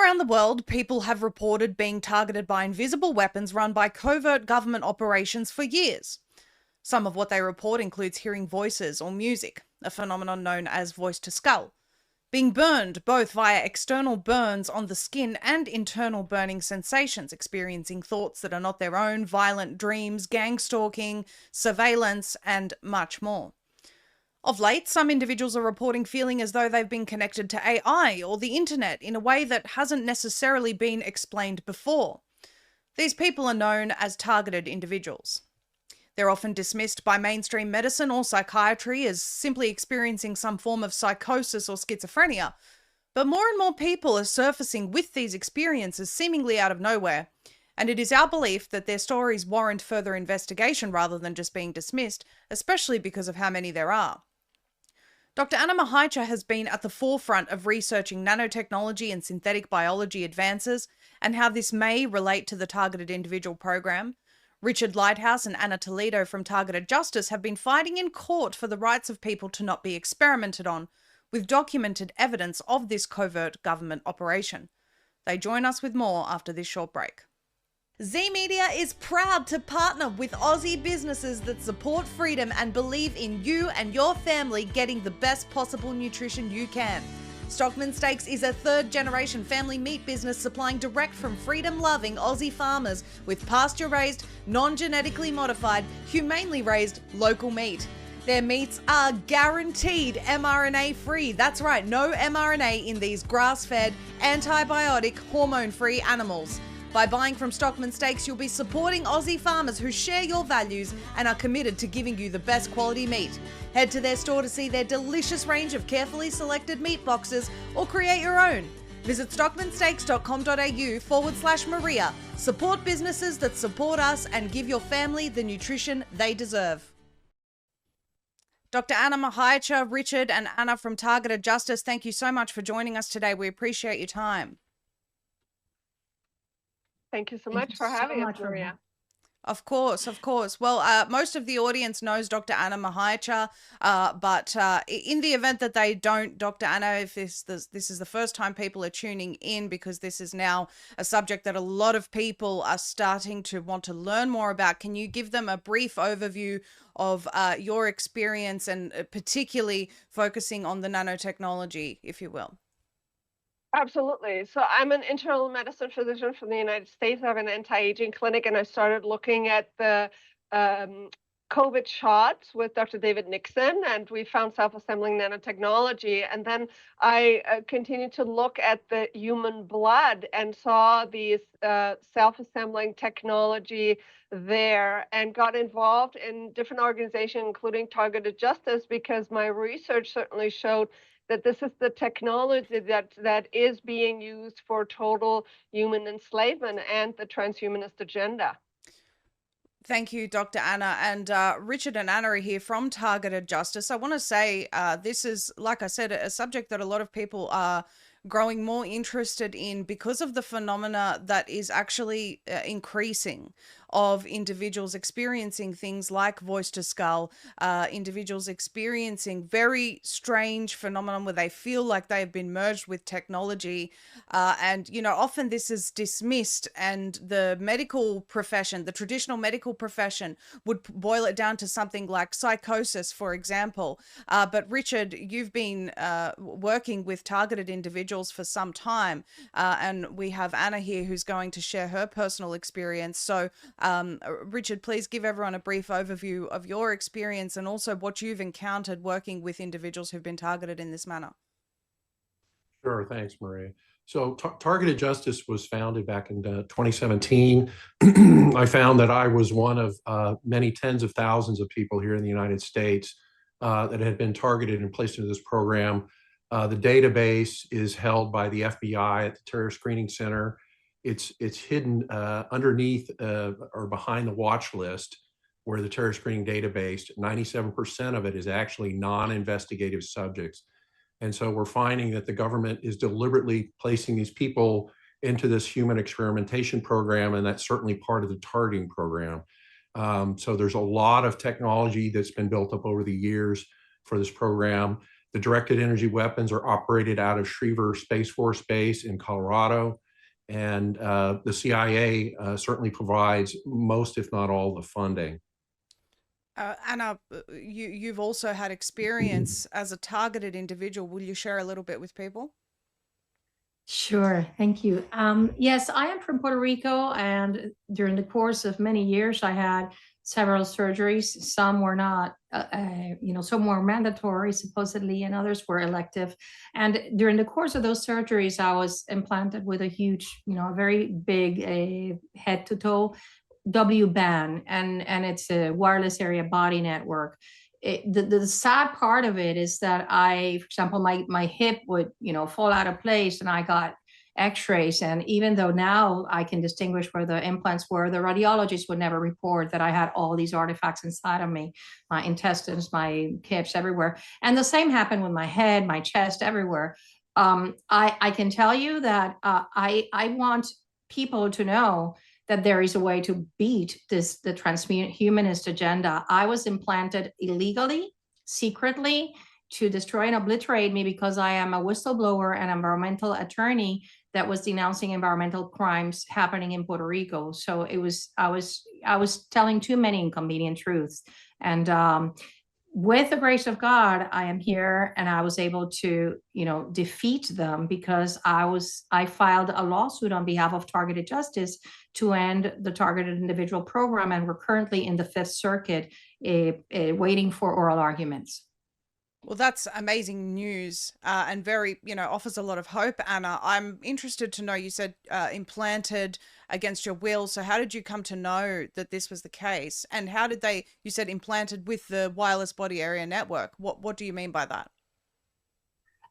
around the world, people have reported being targeted by invisible weapons run by covert government operations for years. Some of what they report includes hearing voices or music, a phenomenon known as voice to skull, being burned both via external burns on the skin and internal burning sensations, experiencing thoughts that are not their own, violent dreams, gang stalking, surveillance, and much more. Of late, some individuals are reporting feeling as though they've been connected to AI or the internet in a way that hasn't necessarily been explained before. These people are known as targeted individuals. They're often dismissed by mainstream medicine or psychiatry as simply experiencing some form of psychosis or schizophrenia. But more and more people are surfacing with these experiences seemingly out of nowhere, and it is our belief that their stories warrant further investigation rather than just being dismissed, especially because of how many there are. Dr. Anna Mihalcea has been at the forefront of researching nanotechnology and synthetic biology advances and how this may relate to the Targeted Individual Program. Richard Lighthouse and Anna Toledo from Targeted Justice have been fighting in court for the rights of people to not be experimented on, with documented evidence of this covert government operation. They join us with more after this short break. Zee Media is proud to partner with Aussie businesses that support freedom and believe in you and your family getting the best possible nutrition you can. Stockman Steaks is a third-generation family meat business supplying direct from freedom-loving Aussie farmers with pasture-raised, non-genetically modified, humanely raised local meat. Their meats are guaranteed mRNA-free. That's right, no mRNA in these grass-fed, antibiotic, hormone-free animals. By buying from Stockman Steaks, you'll be supporting Aussie farmers who share your values and are committed to giving you the best quality meat. Head to their store to see their delicious range of carefully selected meat boxes or create your own. Visit stockmansteaks.com.au/Maria. Support businesses that support us and give your family the nutrition they deserve. Dr. Anna Mihalcea, Richard and Anna from Targeted Justice, thank you so much for joining us today. We appreciate your time. Thank you so much for having us, Maria. Of course, of course. Well, most of the audience knows Dr. Anna Mihalcea, but in the event that they don't, Dr. Anna, if this is the first time people are tuning in, because this is now a subject that a lot of people are starting to want to learn more about, can you give them a brief overview of your experience and particularly focusing on the nanotechnology, if you will? Absolutely. So I'm an internal medicine physician from the United States. I have an anti-aging clinic, and I started looking at the COVID shots with Dr. David Nixon, and we found self-assembling nanotechnology. And then I continued to look at the human blood and saw these self-assembling technology there, and got involved in different organizations, including Targeted Justice, because my research certainly showed that this is the technology that is being used for total human enslavement and the transhumanist agenda. Thank you, Dr. Anna. And Richard and Anna are here from Targeted Justice. I want to say this is, like I said, a subject that a lot of people are growing more interested in because of the phenomena that is actually increasing of individuals experiencing things like voice to skull, individuals experiencing very strange phenomenon where they feel like they have been merged with technology. And, you know, often this is dismissed, and the medical profession, the traditional medical profession, would boil it down to something like psychosis, for example. But Richard, you've been working with targeted individuals for some time, and we have Anna here who's going to share her personal experience. So Richard, please give everyone a brief overview of your experience and also what you've encountered working with individuals who've been targeted in this manner. Sure, thanks, Maria. So Targeted Justice was founded back in 2017. I found that I was one of many tens of thousands of people here in the United States that had been targeted and placed into this program. The database is held by the FBI at the Terror Screening Center. It's hidden underneath or behind the watch list, where the terror screening database, 97% of it is actually non-investigative subjects. And so we're finding that the government is deliberately placing these people into this human experimentation program, and that's certainly part of the targeting program. So there's a lot of technology that's been built up over the years for this program. The directed energy weapons are operated out of Schriever Space Force Base in Colorado. And the CIA certainly provides most, if not all, the funding. Anna, you've also had experience as a targeted individual. Will you share a little bit with people? Sure, thank you. Yes, I am from Puerto Rico, and during the course of many years, I had several surgeries. Some were not, some were mandatory, supposedly, and others were elective. And during the course of those surgeries, I was implanted with a huge, a very big head to toe W-band, and it's a wireless area body network. The sad part of it is that for example, my hip would, fall out of place, and I got x-rays. And even though now I can distinguish where the implants were, the radiologist would never report that I had all these artifacts inside of me, my intestines, my hips, everywhere. And the same happened with my head, my chest, everywhere. I can tell you that I want people to know that there is a way to beat the transhumanist agenda. I was implanted illegally, secretly, to destroy and obliterate me because I am a whistleblower and environmental attorney that was denouncing environmental crimes happening in Puerto Rico. So I was telling too many inconvenient truths. And with the grace of God, I am here, and I was able to, defeat them because I filed a lawsuit on behalf of Targeted Justice to end the targeted individual program, and we're currently in the Fifth Circuit, waiting for oral arguments. Well, that's amazing news, and very, offers a lot of hope, Anna. I'm interested to know, you said implanted against your will. So how did you come to know that this was the case? And how did you said implanted with the wireless body area network. What do you mean by that?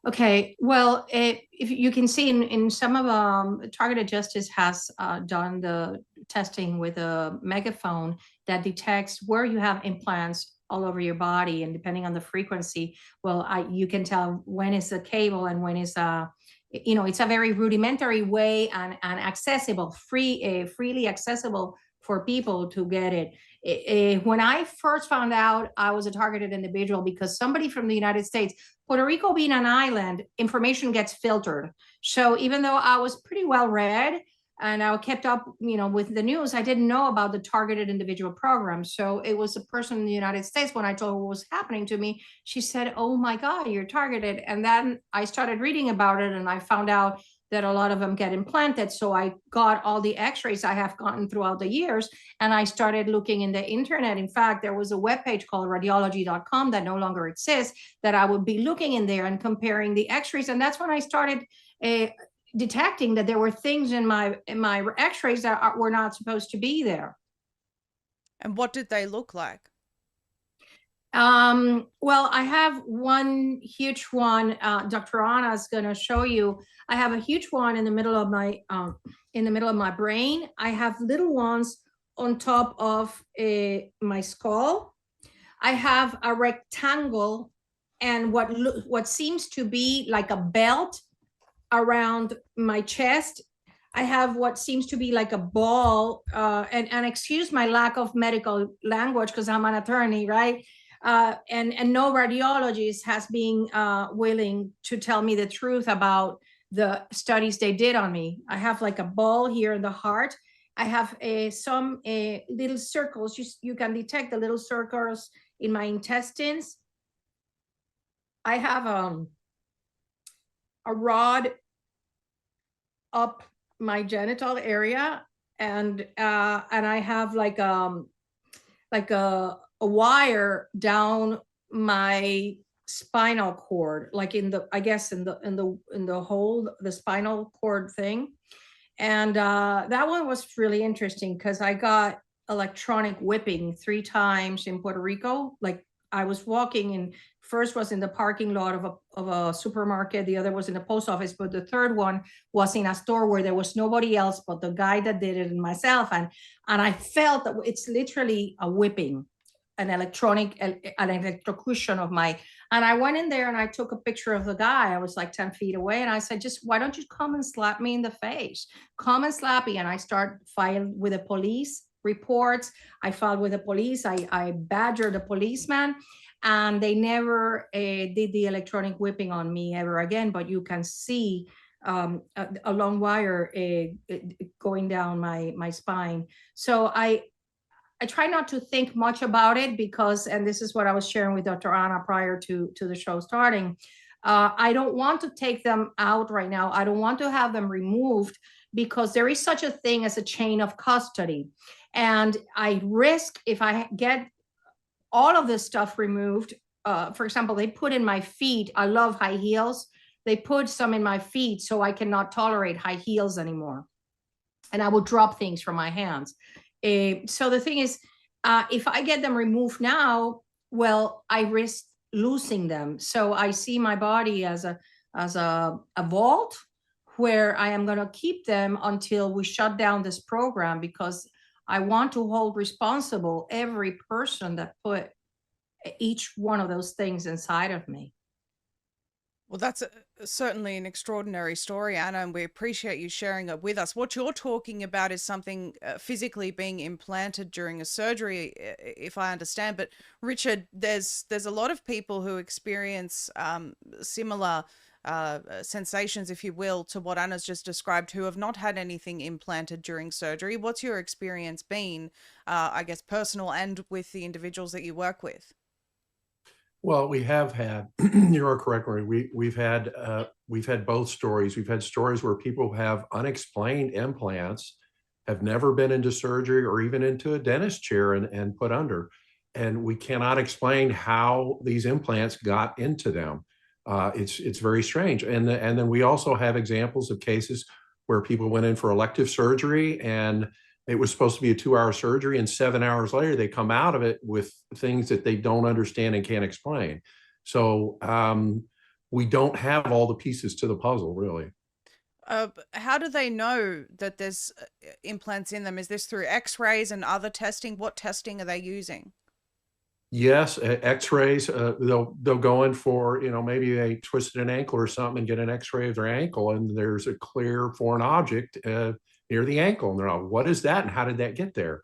Okay, well, if you can see in some of Targeted Justice has done the testing with a megaphone that detects where you have implants all over your body, and depending on the frequency, you can tell when is the cable and when is it's a very rudimentary way and accessible, freely accessible for people to get it. When I first found out I was a targeted individual, because somebody from the United States, Puerto Rico being an island, information gets filtered. So even though I was pretty well read and I kept up, with the news, I didn't know about the targeted individual program. So it was a person in the United States, when I told her what was happening to me, she said, "Oh my God, you're targeted." And then I started reading about it, and I found out that a lot of them get implanted. So I got all the x-rays I have gotten throughout the years, and I started looking in the internet. In fact, there was a webpage called radiology.com that no longer exists, that I would be looking in there and comparing the x-rays. And that's when I started detecting that there were things in my x-rays that were not supposed to be there. And what did they look like? Well, I have one huge one. Dr. Anna is going to show you. I have a huge one in the middle of my brain. I have little ones on top of my skull. I have a rectangle and what seems to be like a belt around my chest. I have what seems to be like a ball, and excuse my lack of medical language because I'm an attorney, right? And no radiologist has been willing to tell me the truth about the studies they did on me. I have like a ball here in the heart. I have some little circles. You can detect the little circles in my intestines. I have a rod up my genital area, and I have like a wire down my spinal cord, like in the hole, the spinal cord thing. And that one was really interesting because I got electronic whipping 3 times in Puerto Rico. Like I was walking, and first was in the parking lot of a supermarket, the other was in the post office, but the third one was in a store where there was nobody else but the guy that did it and myself. And I felt that it's literally a whipping, an electrocution of my, and I went in there and I took a picture of the guy. I was like 10 feet away, and I said, just why don't you come and slap me in the face? Come and slap me. And I start filing with the police reports. I filed with the police. I badgered the policeman, and they never did the electronic whipping on me ever again. But you can see a long wire going down my spine. So I try not to think much about it because, and this is what I was sharing with Dr. Anna prior to the show starting, I don't want to take them out right now. I don't want to have them removed because there is such a thing as a chain of custody. And I risk, if I get all of this stuff removed, for example, they put in my feet, I love high heels. They put some in my feet so I cannot tolerate high heels anymore. And I will drop things from my hands. So the thing is, if I get them removed now, well, I risk losing them. So I see my body as a vault where I am going to keep them until we shut down this program, because I want to hold responsible every person that put each one of those things inside of me. Well, that's certainly an extraordinary story, Anna, and we appreciate you sharing it with us. What you're talking about is something physically being implanted during a surgery, if I understand. But Richard, there's a lot of people who experience similar sensations, if you will, to what Anna's just described, who have not had anything implanted during surgery. What's your experience been, I guess, personal and with the individuals that you work with? Well, we have had, you are correct, Marie. We've had both stories. We've had stories where people have unexplained implants, have never been into surgery or even into a dentist chair and put under. And we cannot explain how these implants got into them. It's very strange. And then we also have examples of cases where people went in for elective surgery and it was supposed to be a 2-hour surgery, and 7 hours later, they come out of it with things that they don't understand and can't explain. So we don't have all the pieces to the puzzle, really. How do they know that there's implants in them? Is this through x-rays and other testing? What testing are they using? Yes, x-rays. They'll go in for, maybe they twisted an ankle or something and get an x-ray of their ankle, and there's a clear foreign object near the ankle, and they're like, what is that and how did that get there?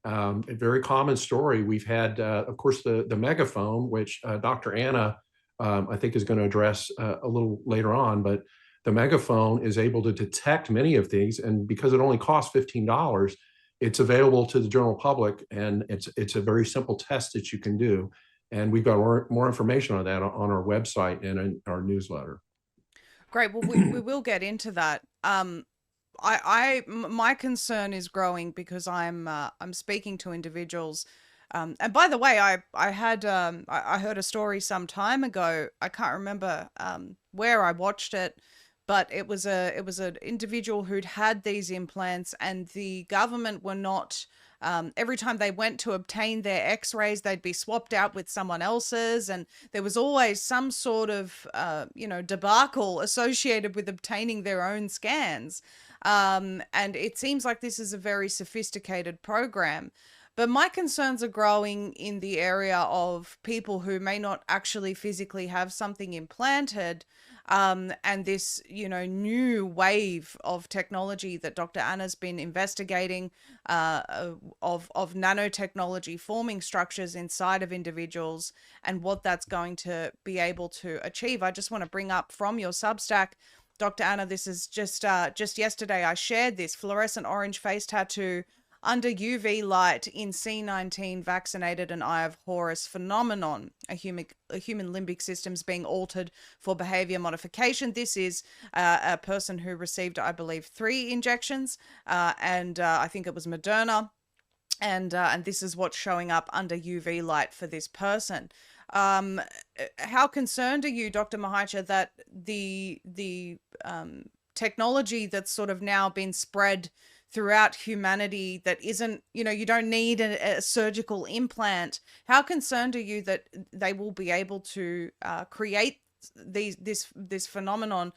A very common story. We've had, of course, the megaphone, which Dr. Anna, I think, is going to address a little later on, but the megaphone is able to detect many of these, and because it only costs $15, it's available to the general public, and it's a very simple test that you can do. And we've got more information on that on our website and in our newsletter. Great. Well, we will get into that. My concern is growing because I'm speaking to individuals, and by the way, I heard a story some time ago. I can't remember where I watched it, but it was an individual who'd had these implants, and the government were not. Every time they went to obtain their x-rays, they'd be swapped out with someone else's. And there was always some sort of, debacle associated with obtaining their own scans. And it seems like this is a very sophisticated program. But my concerns are growing in the area of people who may not actually physically have something implanted. And this, new wave of technology that Dr. Anna's been investigating, of nanotechnology forming structures inside of individuals and what that's going to be able to achieve. I just want to bring up from your Substack, Dr. Anna, this is just yesterday I shared this fluorescent orange face tattoo under UV light in C19 vaccinated and Eye of Horus phenomenon, a human limbic system's being altered for behavior modification. This is a person who received, I believe, 3 injections, and I think it was Moderna, and this is what's showing up under UV light for this person. How concerned are you, Dr. Mihalcea, that the technology that's sort of now been spread throughout humanity that isn't, you don't need a surgical implant. How concerned are you that they will be able to create this phenomenon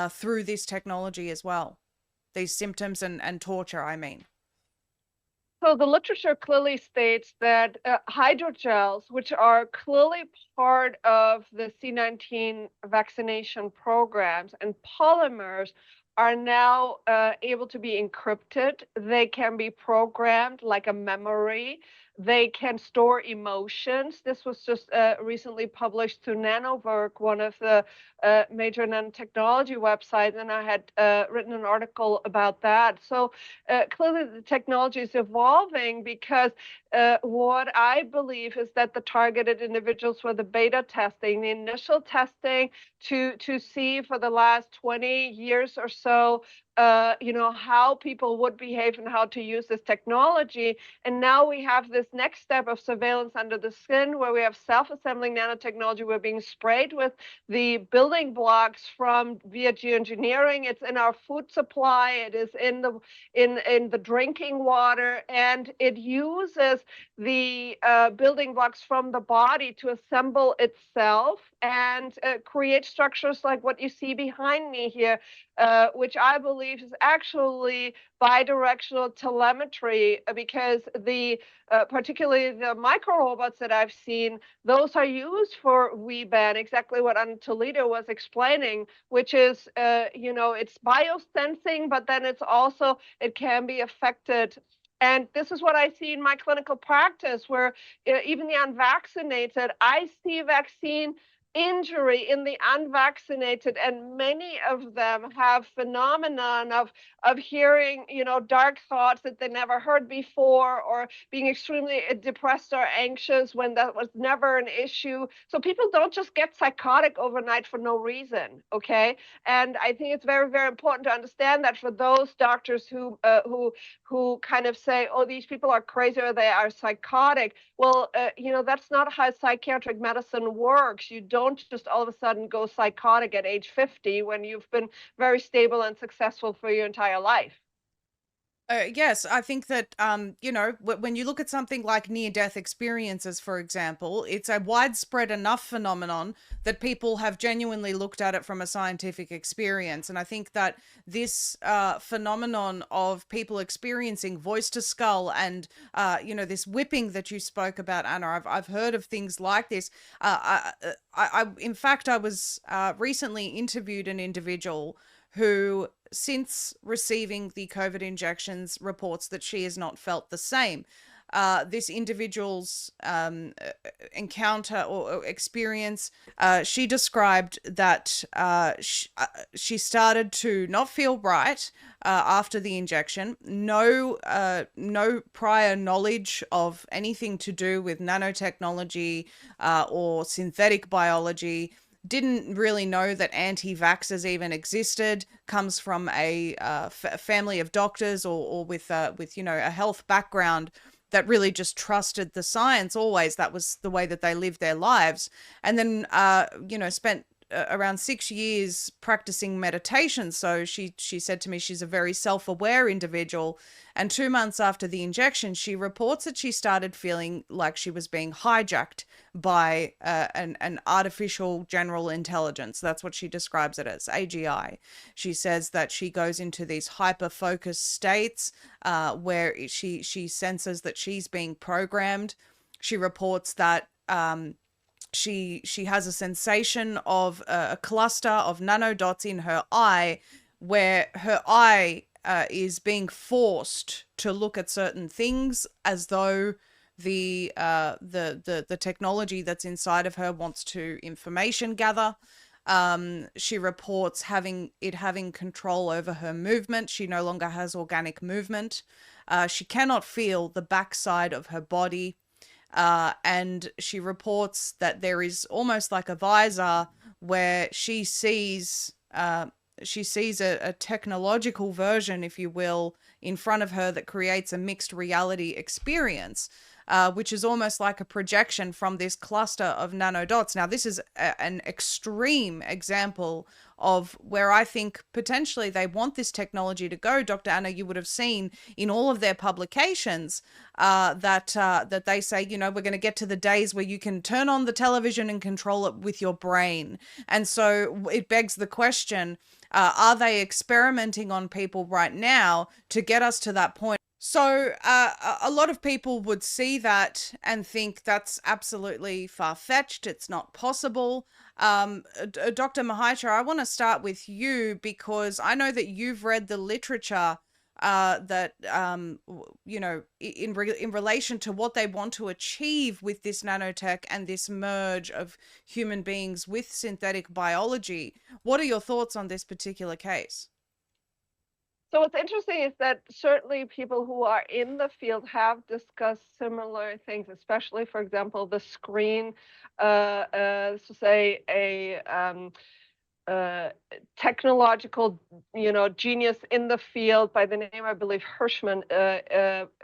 through this technology as well? These symptoms and torture, I mean. So the literature clearly states that hydrogels, which are clearly part of the C19 vaccination programs, and polymers are now able to be encrypted. They can be programmed like a memory. They can store emotions. This was just recently published to Nanowork, one of the major nanotechnology websites, and I had written an article about that. So clearly the technology is evolving, because what I believe is that the targeted individuals were the beta testing, the initial testing to see for the last 20 years or so, how people would behave and how to use this technology. And now we have this next step of surveillance under the skin, where we have self-assembling nanotechnology. We're being sprayed with the building blocks from via geoengineering. It's in our food supply. It is in the drinking water, and it uses the building blocks from the body to assemble itself and create structures like what you see behind me here, which I believe is actually bidirectional telemetry, because particularly the micro robots that I've seen, those are used for WeBan, exactly what Toledo was explaining, which is, it's biosensing, but then it can be affected. And this is what I see in my clinical practice, where even the unvaccinated, I see vaccine injury in the unvaccinated, and many of them have phenomenon of hearing, dark thoughts that they never heard before, or being extremely depressed or anxious when that was never an issue. So people don't just get psychotic overnight for no reason, okay? And I think it's very, very important to understand that for those doctors who kind of say, oh, these people are crazy or they are psychotic. Well, that's not how psychiatric medicine works. You don't just all of a sudden go psychotic at age 50 when you've been very stable and successful for your entire life. Yes, I think that, when you look at something like near-death experiences, for example, it's a widespread enough phenomenon that people have genuinely looked at it from a scientific experience. And I think that this phenomenon of people experiencing voice to skull and, this whipping that you spoke about, Anna, I've heard of things like this. In fact, I was recently interviewed an individual who, since receiving the COVID injections, reports that she has not felt the same. This individual's encounter or experience, she described that she started to not feel right after the injection. No prior knowledge of anything to do with nanotechnology or synthetic biology. Didn't really know that anti-vaxxers even existed, comes from a family of doctors or with a health background that really just trusted the science always. That was the way that they lived their lives. And then, spent around 6 years practicing meditation. So she said to me she's a very self-aware individual. And 2 months after the injection, she reports that she started feeling like she was being hijacked by an artificial general intelligence. That's what she describes it as, AGI. She says that she goes into these hyper-focused states where she senses that she's being programmed. She reports that she has a sensation of a cluster of nanodots in her eye, where her eye is being forced to look at certain things as though the technology that's inside of her wants to information gather. She reports having control over her movement. She no longer has organic movement. She cannot feel the backside of her body. And she reports that there is almost like a visor where she sees a technological version, if you will, in front of her that creates a mixed reality experience, which is almost like a projection from this cluster of nanodots. Now, this is an extreme example of where I think potentially they want this technology to go. Dr. Anna, you would have seen in all of their publications that they say, we're going to get to the days where you can turn on the television and control it with your brain. And so it begs the question, are they experimenting on people right now to get us to that point? So a lot of people would see that and think that's absolutely far-fetched. It's not possible. Dr. Mihalcea, I want to start with you because I know that you've read the literature that you know, in relation to what they want to achieve with this nanotech and this merge of human beings with synthetic biology. What are your thoughts on this particular case? So what's interesting is that certainly people who are in the field have discussed similar things, especially, for example, the screen, to say a technological, genius in the field by the name, I believe, Hirschman.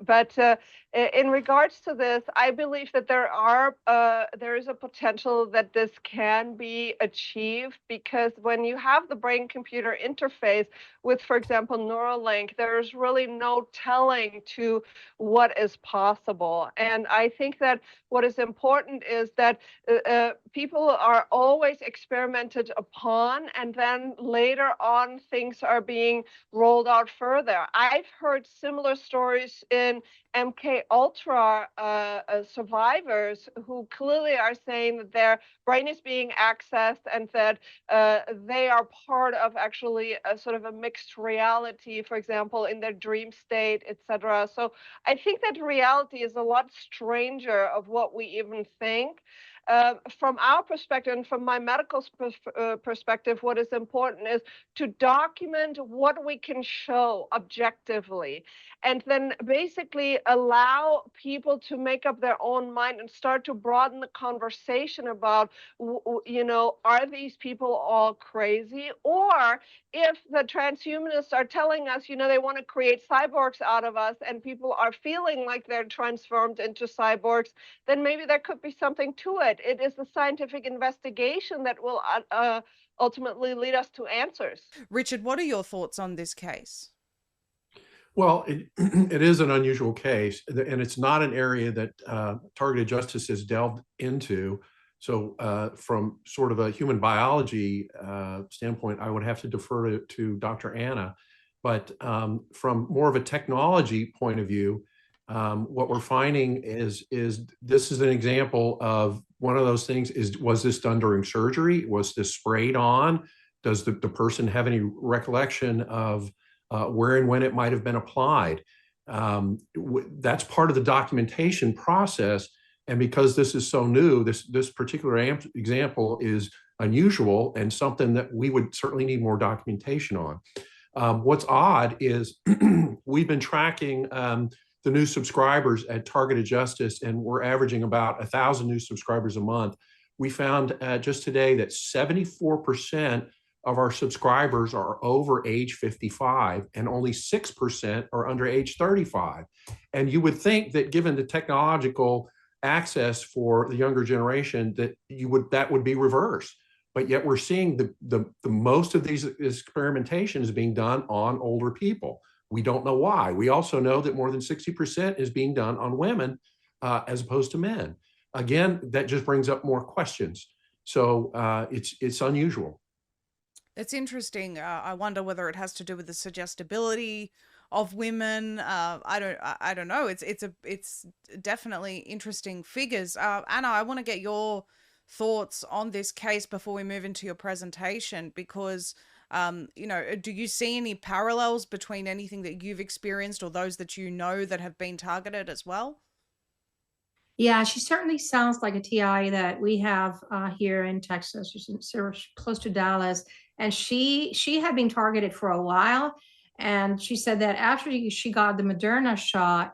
But in regards to this, I believe that there is a potential that this can be achieved, because when you have the brain-computer interface with, for example, Neuralink, there's really no telling to what is possible. And I think that what is important is that people are always experimented upon, and then later on things are being rolled out further. I've heard similar stories in MK Ultra survivors who clearly are saying that their brain is being accessed and that they are part of actually a sort of a mixed reality, for example, in their dream state, etc. So I think that reality is a lot stranger of what we even think. From our perspective and from my medical perspective, what is important is to document what we can show objectively, and then basically allow people to make up their own mind and start to broaden the conversation about, are these people all crazy? Or if the transhumanists are telling us, they want to create cyborgs out of us, and people are feeling like they're transformed into cyborgs, then maybe there could be something to it. It is the scientific investigation that will ultimately lead us to answers. Richard, what are your thoughts on this case? Well, it is an unusual case, and it's not an area that targeted justice has delved into. So from sort of a human biology standpoint, I would have to defer to Dr. Anna. But from more of a technology point of view, what we're finding is this is an example of one of those things. Was this done during surgery? Was this sprayed on? Does the person have any recollection of where and when it might have been applied? That's part of the documentation process. And because this is so new, this particular example is unusual and something that we would certainly need more documentation on. What's odd is we've been tracking the new subscribers at Targeted Justice, and we're averaging about 1,000 new subscribers a month. We found just today that 74% of our subscribers are over age 55, and only 6% are under age 35. And you would think that given the technological access for the younger generation, that would be reversed. But yet we're seeing the most of these experimentation is being done on older people. We don't know why. We also know that more than 60% is being done on women as opposed to men. Again, that just brings up more questions. So it's unusual. It's interesting. I wonder whether it has to do with the suggestibility of women. I don't know. It's definitely interesting figures. Anna, I want to get your thoughts on this case before we move into your presentation, because do you see any parallels between anything that you've experienced or those that that have been targeted as well? Yeah, she certainly sounds like a TI that we have here in Texas. She's close to Dallas, and she had been targeted for a while. And she said that after she got the Moderna shot,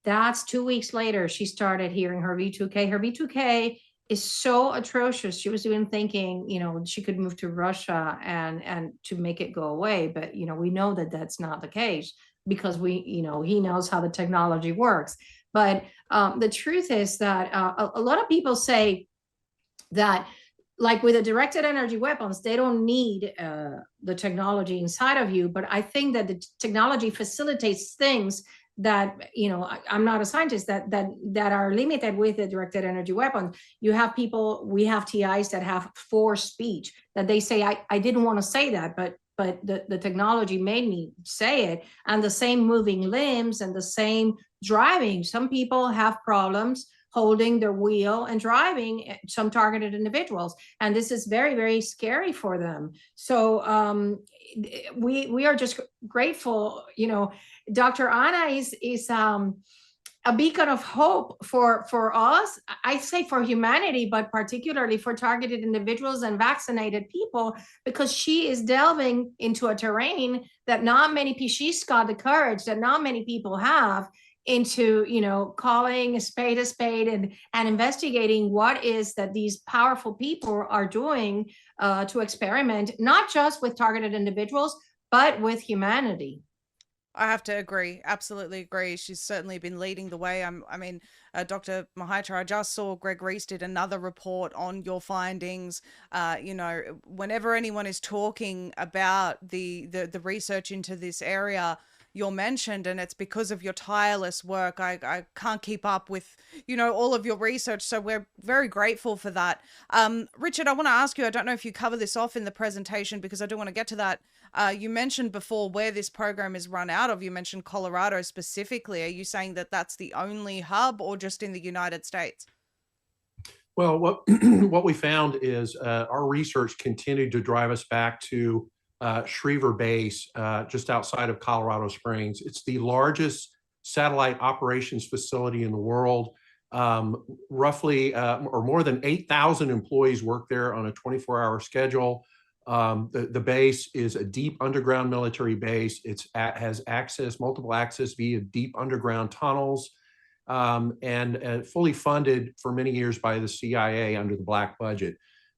that's 2 weeks later, she started hearing her V2K. Her V2K is so atrocious. She was even thinking, she could move to Russia and to make it go away. But, we know that that's not the case, because he knows how the technology works. But the truth is that a lot of people say that, like with the directed energy weapons, they don't need the technology inside of you. But I think that the technology facilitates things that, I'm not a scientist, that are limited with the directed energy weapons. We have TIs that have forced speech, that they say, I didn't want to say that, but but the technology made me say it, and the same moving limbs and the same driving. Some people have problems holding their wheel and driving, some targeted individuals, and this is very, very scary for them. So we are just grateful. You know, Dr. Anna is a beacon of hope for us, I say for humanity, but particularly for targeted individuals and vaccinated people, because she is delving into a terrain that not many people, she's got the courage that not many people have, into, you know, calling a spade and investigating what is that these powerful people are doing to experiment, not just with targeted individuals, but with humanity. I have to agree. Absolutely agree. She's certainly been leading the way. Dr. Mihalcea, I just saw Greg Reese did another report on your findings. You know, whenever anyone is talking about the research into this area, you're mentioned, and it's because of your tireless work. I can't keep up with, you know, all of your research, so we're very grateful for that. Richard, I want to ask you, I don't know if you cover this off in the presentation, because I do want to get to that. You mentioned before where this program is run out of. You mentioned Colorado specifically. Are you saying that that's the only hub, or just in the United States? Well, what we found is our research continued to drive us back to Schriever Base, just outside of Colorado Springs. It's the largest satellite operations facility in the world. Roughly, or more than 8,000 employees work there on a 24-hour schedule. The base is a deep underground military base. It has multiple access via deep underground tunnels, and fully funded for many years by the CIA under the black budget.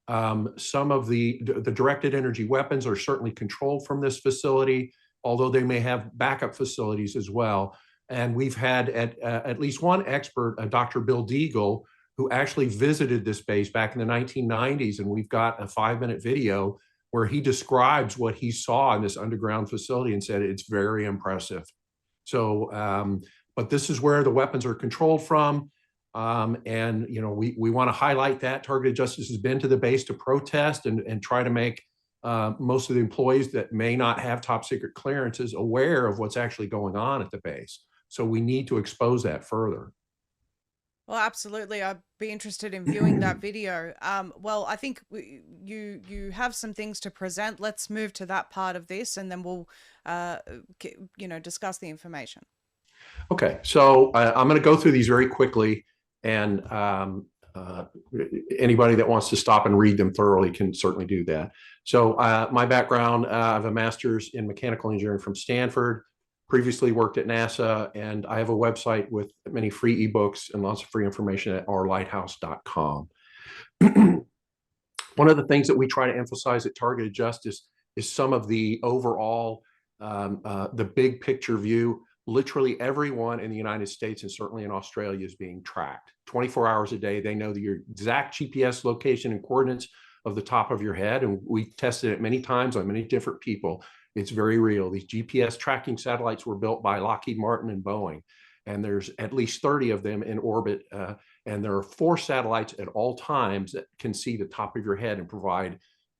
Some of the directed energy weapons are certainly controlled from this facility, although they may have backup facilities as well. And we've had at least one expert, Dr. Bill Deagle, who actually visited this base back in the 1990s, and we've got a 5-minute video where he describes what he saw in this underground facility and said it's very impressive. So, but this is where the weapons are controlled from. And, you know, we want to highlight that. Targeted Justice has been to the base to protest and try to make most of the employees that may not have top secret clearances aware of what's actually going on at the base. So we need to expose that further. Well, absolutely. I'd be interested in viewing that video. Well, I think you have some things to present. Let's move to that part of this, and then we'll, you know, discuss the information. Okay, so I'm going to go through these very quickly, and anybody that wants to stop and read them thoroughly can certainly do that. So my background, I have a master's in mechanical engineering from Stanford, previously worked at NASA, and I have a website with many free ebooks and lots of free information at ourlighthouse.com. One of the things that we try to emphasize at Targeted Justice is some of the overall, the big picture view. Literally everyone in the United States and certainly in Australia is being tracked 24 hours a day. They know your exact GPS location and coordinates of the top of your head. And we tested it many times on many different people. It's very real. These GPS tracking satellites were built by Lockheed Martin and Boeing, and there's at least 30 of them in orbit. And there are 4 satellites at all times that can see the top of your head and provide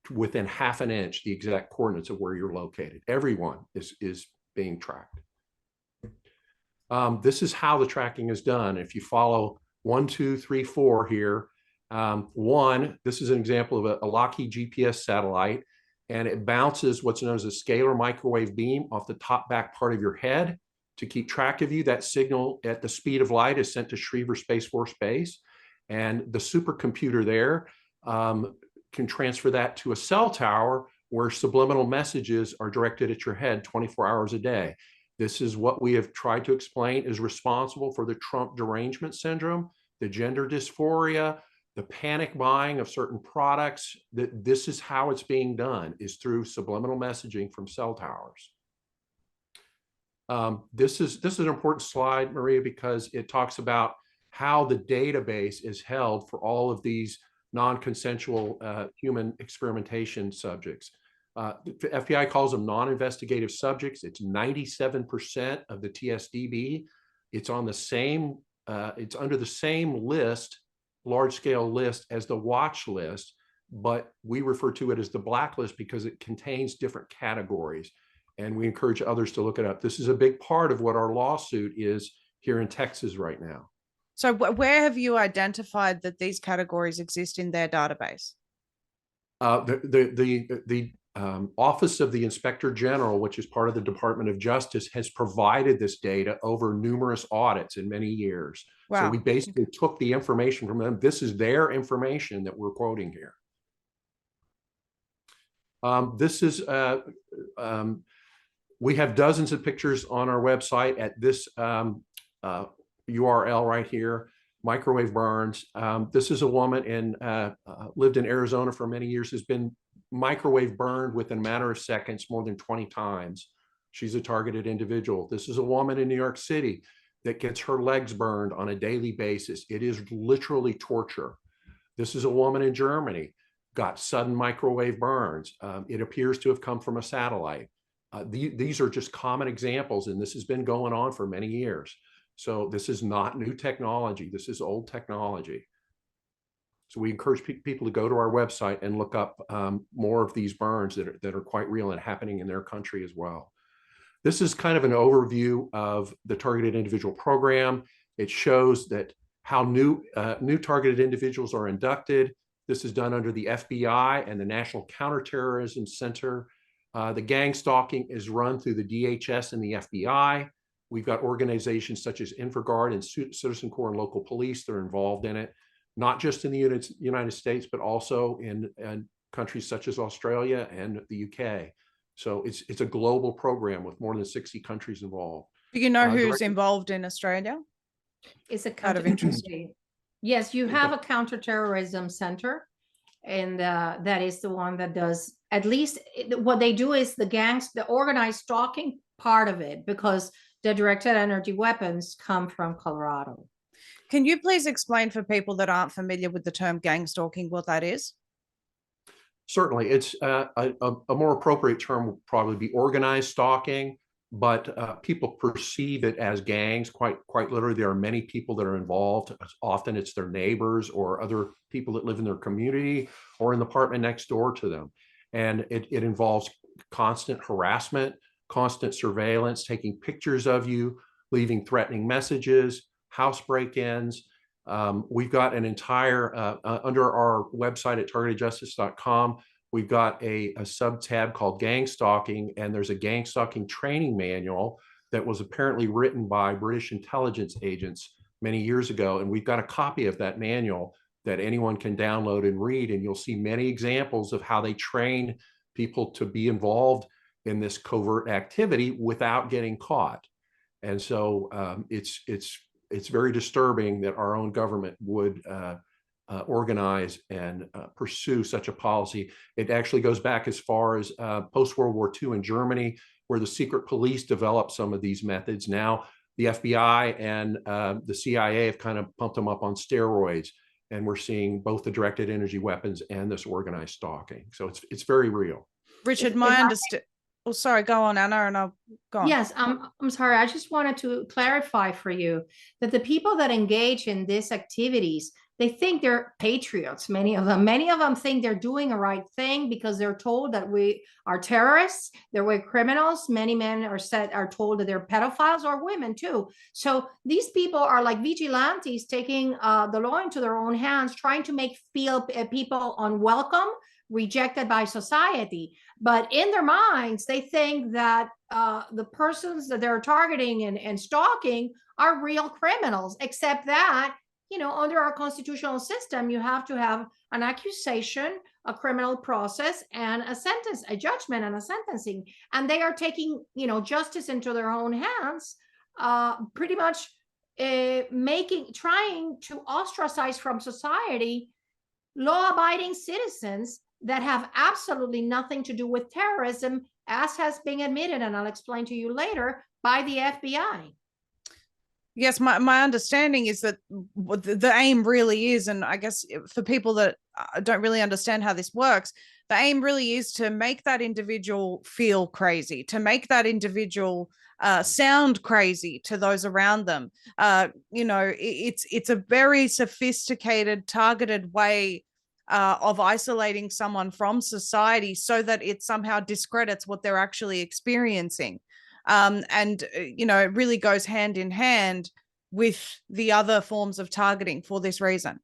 within half an inch the exact coordinates of where you're located. Everyone is being tracked. This is how the tracking is done. If you follow 1, 2, 3, 4 here, this is an example of a Lockheed GPS satellite, and it bounces what's known as a scalar microwave beam off the top back part of your head to keep track of you. That signal at the speed of light is sent to Schriever Space Force Base, and the supercomputer there can transfer that to a cell tower where subliminal messages are directed at your head 24 hours a day. This is what we have tried to explain is responsible for the Trump derangement syndrome, the gender dysphoria, the panic buying of certain products. That this is how it's being done, is through subliminal messaging from cell towers. This is an important slide, Maria, because it talks about how the database is held for all of these non-consensual human experimentation subjects. The FBI calls them non-investigative subjects. It's 97% of the TSDB. It's on the same, it's under the same list, large-scale list as the watch list. but we refer to it as the blacklist because it contains different categories. And we encourage others to look it up. This is a big part of what our lawsuit is here in Texas right now. So where have you identified that these categories exist in their database? The Office of the Inspector General, which is part of the Department of Justice, has provided this data over numerous audits in many years. Wow. So we basically took the information from them. This is their information that we're quoting here. This is, we have dozens of pictures on our website at this URL right here, microwave burns. This is a woman lived in Arizona for many years, has been microwave burned within a matter of seconds more than 20 times. She's a targeted individual. This is a woman in New York City that gets her legs burned on a daily basis. It is literally torture. This is a woman in Germany, got sudden microwave burns. It appears to have come from a satellite. These are just common examples, and this has been going on for many years. So this is not new technology. This is old technology. So we encourage people to go to our website and look up more of these burns that are quite real and happening in their country as well. This is kind of an overview of the Targeted Individual Program. It shows that how new targeted individuals are inducted. This is done under the FBI and the National Counterterrorism Center. The gang stalking is run through the DHS and the FBI. We've got organizations such as InfraGard and Citizen Corps and local police that are involved in it, not just in the United States, but also in countries such as Australia and the UK. So it's a global program with more than 60 countries involved. Do you know who's involved in Australia? It's a Out of interest. Yes, you have a counterterrorism center, and that is the one that does, at least what they do is the organized stalking part of it, because the directed energy weapons come from Colorado. Can you please explain for people that aren't familiar with the term gang stalking what that is? Certainly, it's a more appropriate term would probably be organized stalking, but people perceive it as gangs. Quite literally, there are many people that are involved. Often it's their neighbors or other people that live in their community or in the apartment next door to them. And it involves constant harassment, constant surveillance, taking pictures of you, leaving threatening messages, house break-ins. We've got an entire, under our website at targetedjustice.com, we've got a sub-tab called gang stalking, and there's a gang stalking training manual that was apparently written by British intelligence agents many years ago. And we've got a copy of that manual that anyone can download and read, and you'll see many examples of how they train people to be involved in this covert activity without getting caught. And so it's very disturbing that our own government would organize and pursue such a policy. It actually goes back as far as post-World War II in Germany, where the secret police developed some of these methods. Now the FBI and the CIA have kind of pumped them up on steroids, and we're seeing both the directed energy weapons and this organized stalking. So it's very real. Richard, my understanding. Oh, sorry, go on, Anna, and I'll go on. Yes, I'm sorry. I just wanted to clarify for you that the people that engage in these activities, they think they're patriots, many of them. Many of them think they're doing a right thing because they're told that we are terrorists, we're criminals. Many men are told that they're pedophiles, or women too. So these people are like vigilantes taking the law into their own hands, trying to make people unwelcome, rejected by society. But in their minds, they think that the persons that they're targeting and stalking are real criminals, except that, you know, under our constitutional system, you have to have an accusation, a criminal process, and a sentence, a judgment and a sentencing. And they are taking, you know, justice into their own hands, pretty much trying to ostracize from society law-abiding citizens that have absolutely nothing to do with terrorism, as has been admitted, and I'll explain to you later, by the FBI. Yes, my understanding is that the aim really is, and I guess for people that don't really understand how this works, the aim really is to make that individual feel crazy, to make that individual sound crazy to those around them. You know, it's a very sophisticated, targeted way of isolating someone from society so that it somehow discredits what they're actually experiencing. It really goes hand in hand with the other forms of targeting for this reason.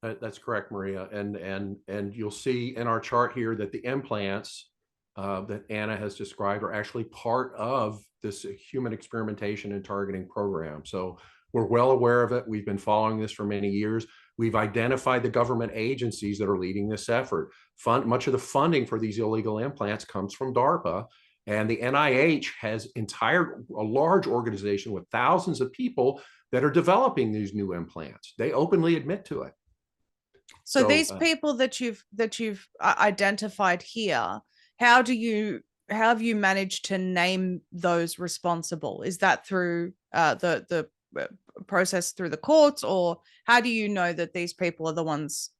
That's correct, Maria. And you'll see in our chart here that the implants that Anna has described are actually part of this human experimentation and targeting program. So we're well aware of it. We've been following this for many years. We've identified the government agencies that are leading this effort. Much of the funding for these illegal implants comes from DARPA, and the NIH has a large organization with thousands of people that are developing these new implants. They openly admit to it. So these people that you've identified here, how have you managed to name those responsible? Is that through the process through the courts, or how do you know that these people are the ones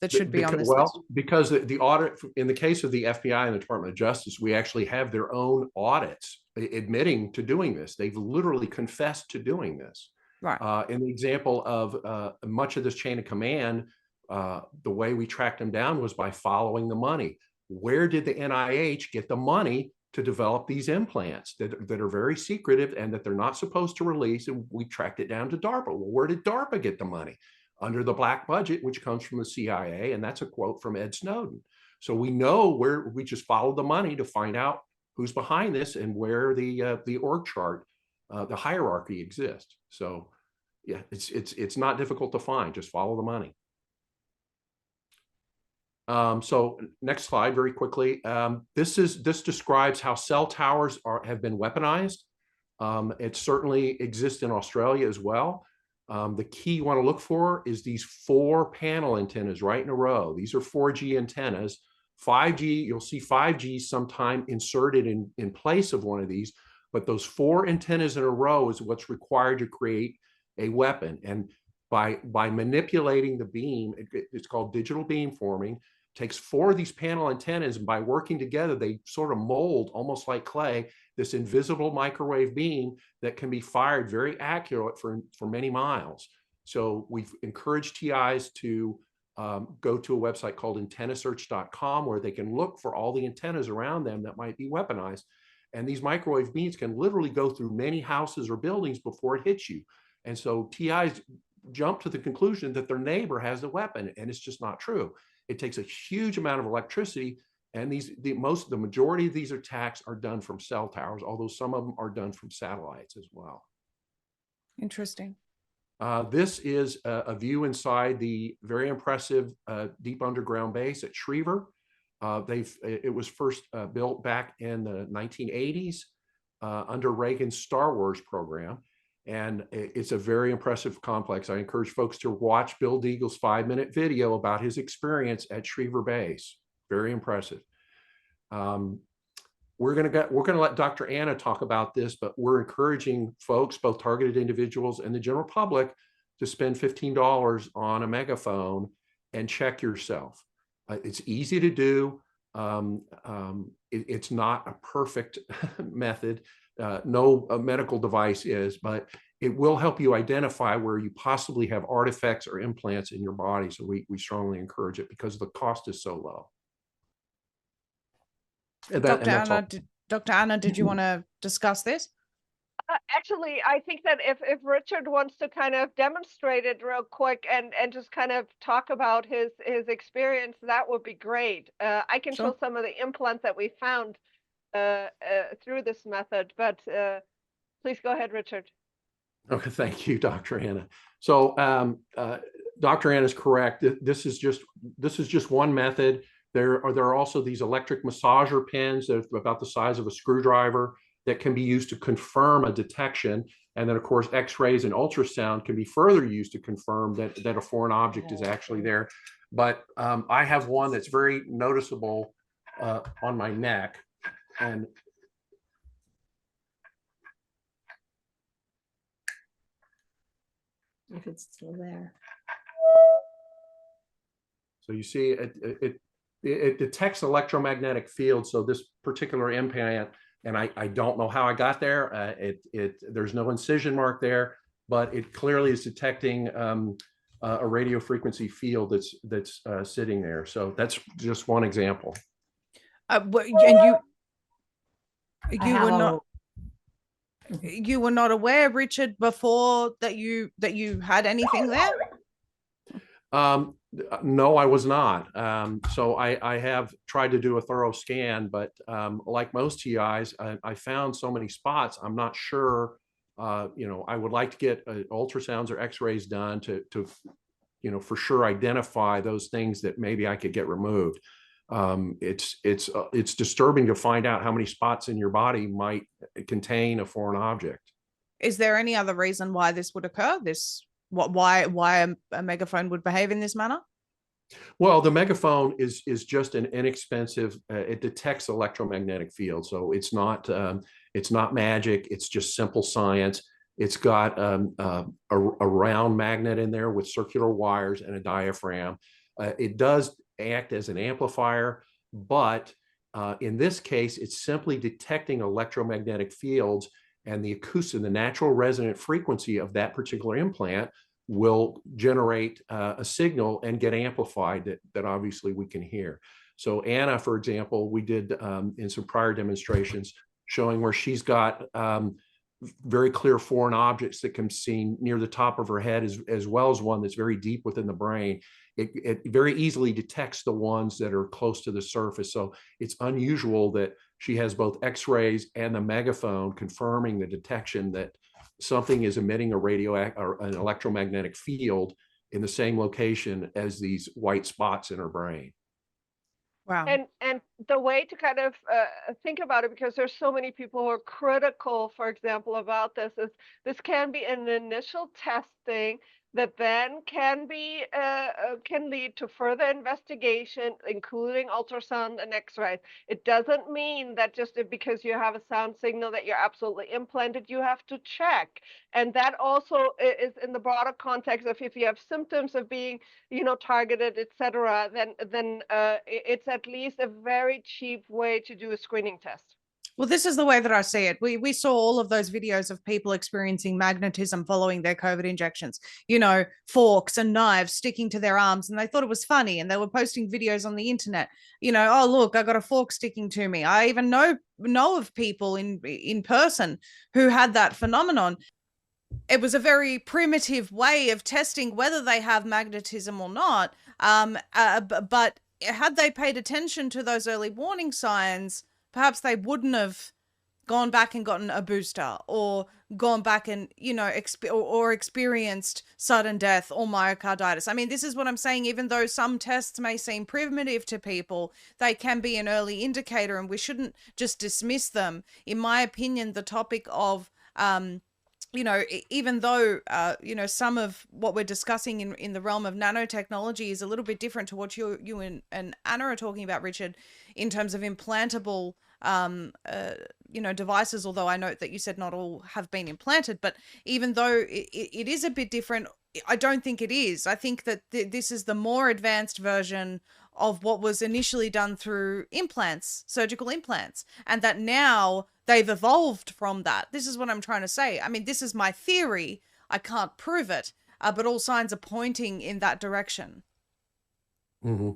that should be on this list? Because the audit, in the case of the FBI and the Department of Justice, we actually have their own audits admitting to doing this. They've literally confessed to doing this. Right. In the example of much of this chain of command, the way we tracked them down was by following the money. Where did the NIH get the money to develop these implants that are very secretive and that they're not supposed to release? And we tracked it down to DARPA. Well, where did DARPA get the money? Under the black budget, which comes from the CIA. And that's a quote from Ed Snowden. So we know where we just followed the money to find out who's behind this and where the org chart, the hierarchy exists. So yeah, it's not difficult to find. Just follow the money. So next slide, very quickly. This describes how cell towers have been weaponized. It certainly exists in Australia as well. The key you want to look for is these 4 panel antennas right in a row. These are 4G antennas. 5G, you'll see 5G sometime inserted in place of one of these, but those 4 antennas in a row is what's required to create a weapon. And by manipulating the beam, it's called digital beamforming, takes 4 of these panel antennas, and by working together, they sort of mold, almost like clay, this invisible microwave beam that can be fired very accurate for many miles. So we've encouraged TIs to go to a website called antennasearch.com, where they can look for all the antennas around them that might be weaponized. And these microwave beams can literally go through many houses or buildings before it hits you. And so TIs jump to the conclusion that their neighbor has a weapon, and it's just not true. It takes a huge amount of electricity, and the majority of these attacks are done from cell towers, although some of them are done from satellites as well. Interesting. This is a view inside the very impressive deep underground base at Schriever. It was first built back in the 1980s under Reagan's Star Wars program. And it's a very impressive complex. I encourage folks to watch Bill Deagle's 5-minute video about his experience at Schriever Base. Very impressive. We're gonna let Dr. Anna talk about this, but we're encouraging folks, both targeted individuals and the general public, to spend $15 on a megaphone and check yourself. It's easy to do. It's not a perfect method. No medical device is, but it will help you identify where you possibly have artifacts or implants in your body. So we strongly encourage it because the cost is so low. Dr. Anna, did you want to discuss this? Actually, I think that if Richard wants to kind of demonstrate it real quick and just kind of talk about his experience, that would be great. I can show some of the implants that we found through this method, but please go ahead, Richard. Okay, thank you, Dr. Anna. So Dr. Anna is correct. This is just one method. There are also these electric massager pins that are about the size of a screwdriver that can be used to confirm a detection. And then, of course, X-rays and ultrasound can be further used to confirm that a foreign object is actually there. But I have one that's very noticeable on my neck. And if it's still there. So you see it detects electromagnetic fields. So this particular implant, and I don't know how I got there. There's no incision mark there, but it clearly is detecting a radio frequency field that's sitting there. So that's just one example. And you were not aware, Richard, before that you had anything there? No, I was not. So I have tried to do a thorough scan, but like most TIs, I found so many spots. I'm not sure. I would like to get ultrasounds or X-rays done to for sure identify those things that maybe I could get removed. It's disturbing to find out how many spots in your body might contain a foreign object. Is there any other reason why this would occur? Why a megaphone would behave in this manner? Well, the megaphone is just an inexpensive. It detects electromagnetic fields, so it's not magic. It's just simple science. It's got a round magnet in there with circular wires and a diaphragm. It does act as an amplifier, but in this case, it's simply detecting electromagnetic fields, and the acoustic, the natural resonant frequency of that particular implant will generate a signal and get amplified that obviously we can hear. So Anna, for example, we did in some prior demonstrations showing where she's got very clear foreign objects that can be seen near the top of her head, as well as one that's very deep within the brain. It very easily detects the ones that are close to the surface. So it's unusual that she has both X-rays and the megaphone confirming the detection that something is emitting a or an electromagnetic field in the same location as these white spots in her brain. Wow. And the way to kind of think about it, because there's so many people who are critical, for example, about this, is this can be an initial testing that then can lead to further investigation, including ultrasound and X-rays. It doesn't mean that just because you have a sound signal that you're absolutely implanted. You have to check, and that also is in the broader context of if you have symptoms of being, targeted, etc. Then it's at least a very cheap way to do a screening test. Well, this is the way that I see it. We saw all of those videos of people experiencing magnetism following their COVID injections, forks and knives sticking to their arms, and they thought it was funny, and they were posting videos on the internet, oh, look, I got a fork sticking to me. I even know of people in person who had that phenomenon. It was a very primitive way of testing whether they have magnetism or not. But had they paid attention to those early warning signs, perhaps they wouldn't have gone back and gotten a booster, or gone back and, or experienced sudden death or myocarditis. I mean, this is what I'm saying. Even though some tests may seem primitive to people, they can be an early indicator, and we shouldn't just dismiss them. In my opinion, the topic of, even though, some of what we're discussing in the realm of nanotechnology is a little bit different to what you and Anna are talking about, Richard, in terms of implantable, devices, although I note that you said not all have been implanted, but even though it is a bit different, I don't think it is. I think that this is the more advanced version of what was initially done through implants, surgical implants, and that now they've evolved from that. This is what I'm trying to say. I mean, this is my theory. I can't prove it, but all signs are pointing in that direction. Mm-hmm.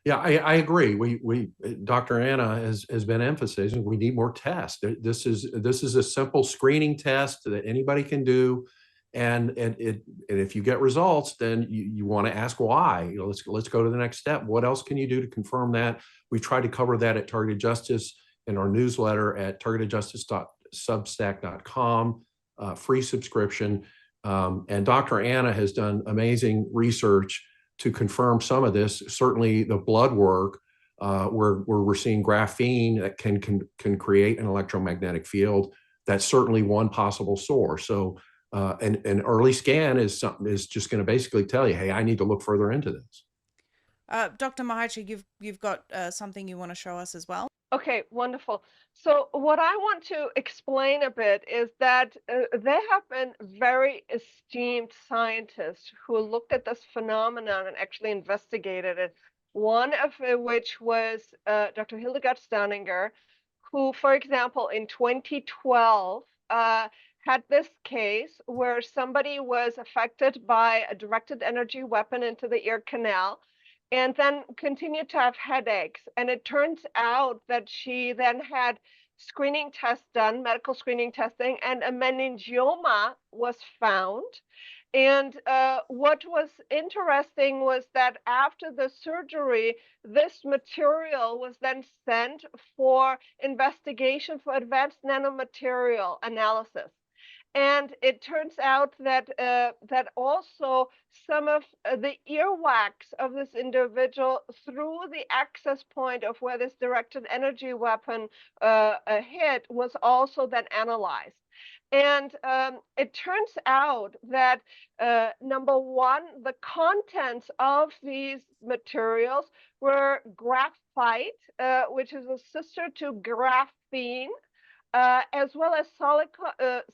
Yeah, I agree. We Dr. Anna has been emphasizing we need more tests. This is a simple screening test that anybody can do, and if you get results, then you want to ask why. Let's go to the next step. What else can you do to confirm that? We try to cover that at Targeted Justice in our newsletter at targetedjustice.substack.com, free subscription. And Dr. Anna has done amazing research to confirm some of this. Certainly the blood work, where we're seeing graphene that can create an electromagnetic field. That's certainly one possible source. So an early scan is just going to basically tell you, hey, I need to look further into this. Dr. Mihalcea, you've got something you want to show us as well? Okay, wonderful. So what I want to explain a bit is that there have been very esteemed scientists who looked at this phenomenon and actually investigated it. One of which was Dr. Hildegard Sterninger, who, for example, in 2012 had this case where somebody was affected by a directed energy weapon into the ear canal and then continued to have headaches. And it turns out that she then had screening tests done, medical screening testing, and a meningioma was found. And what was interesting was that after the surgery, this material was then sent for investigation for advanced nanomaterial analysis. And it turns out that that also some of the earwax of this individual through the access point of where this directed energy weapon hit was also then analyzed. And it turns out that, number one, the contents of these materials were graphite, which is a sister to graphene, as well as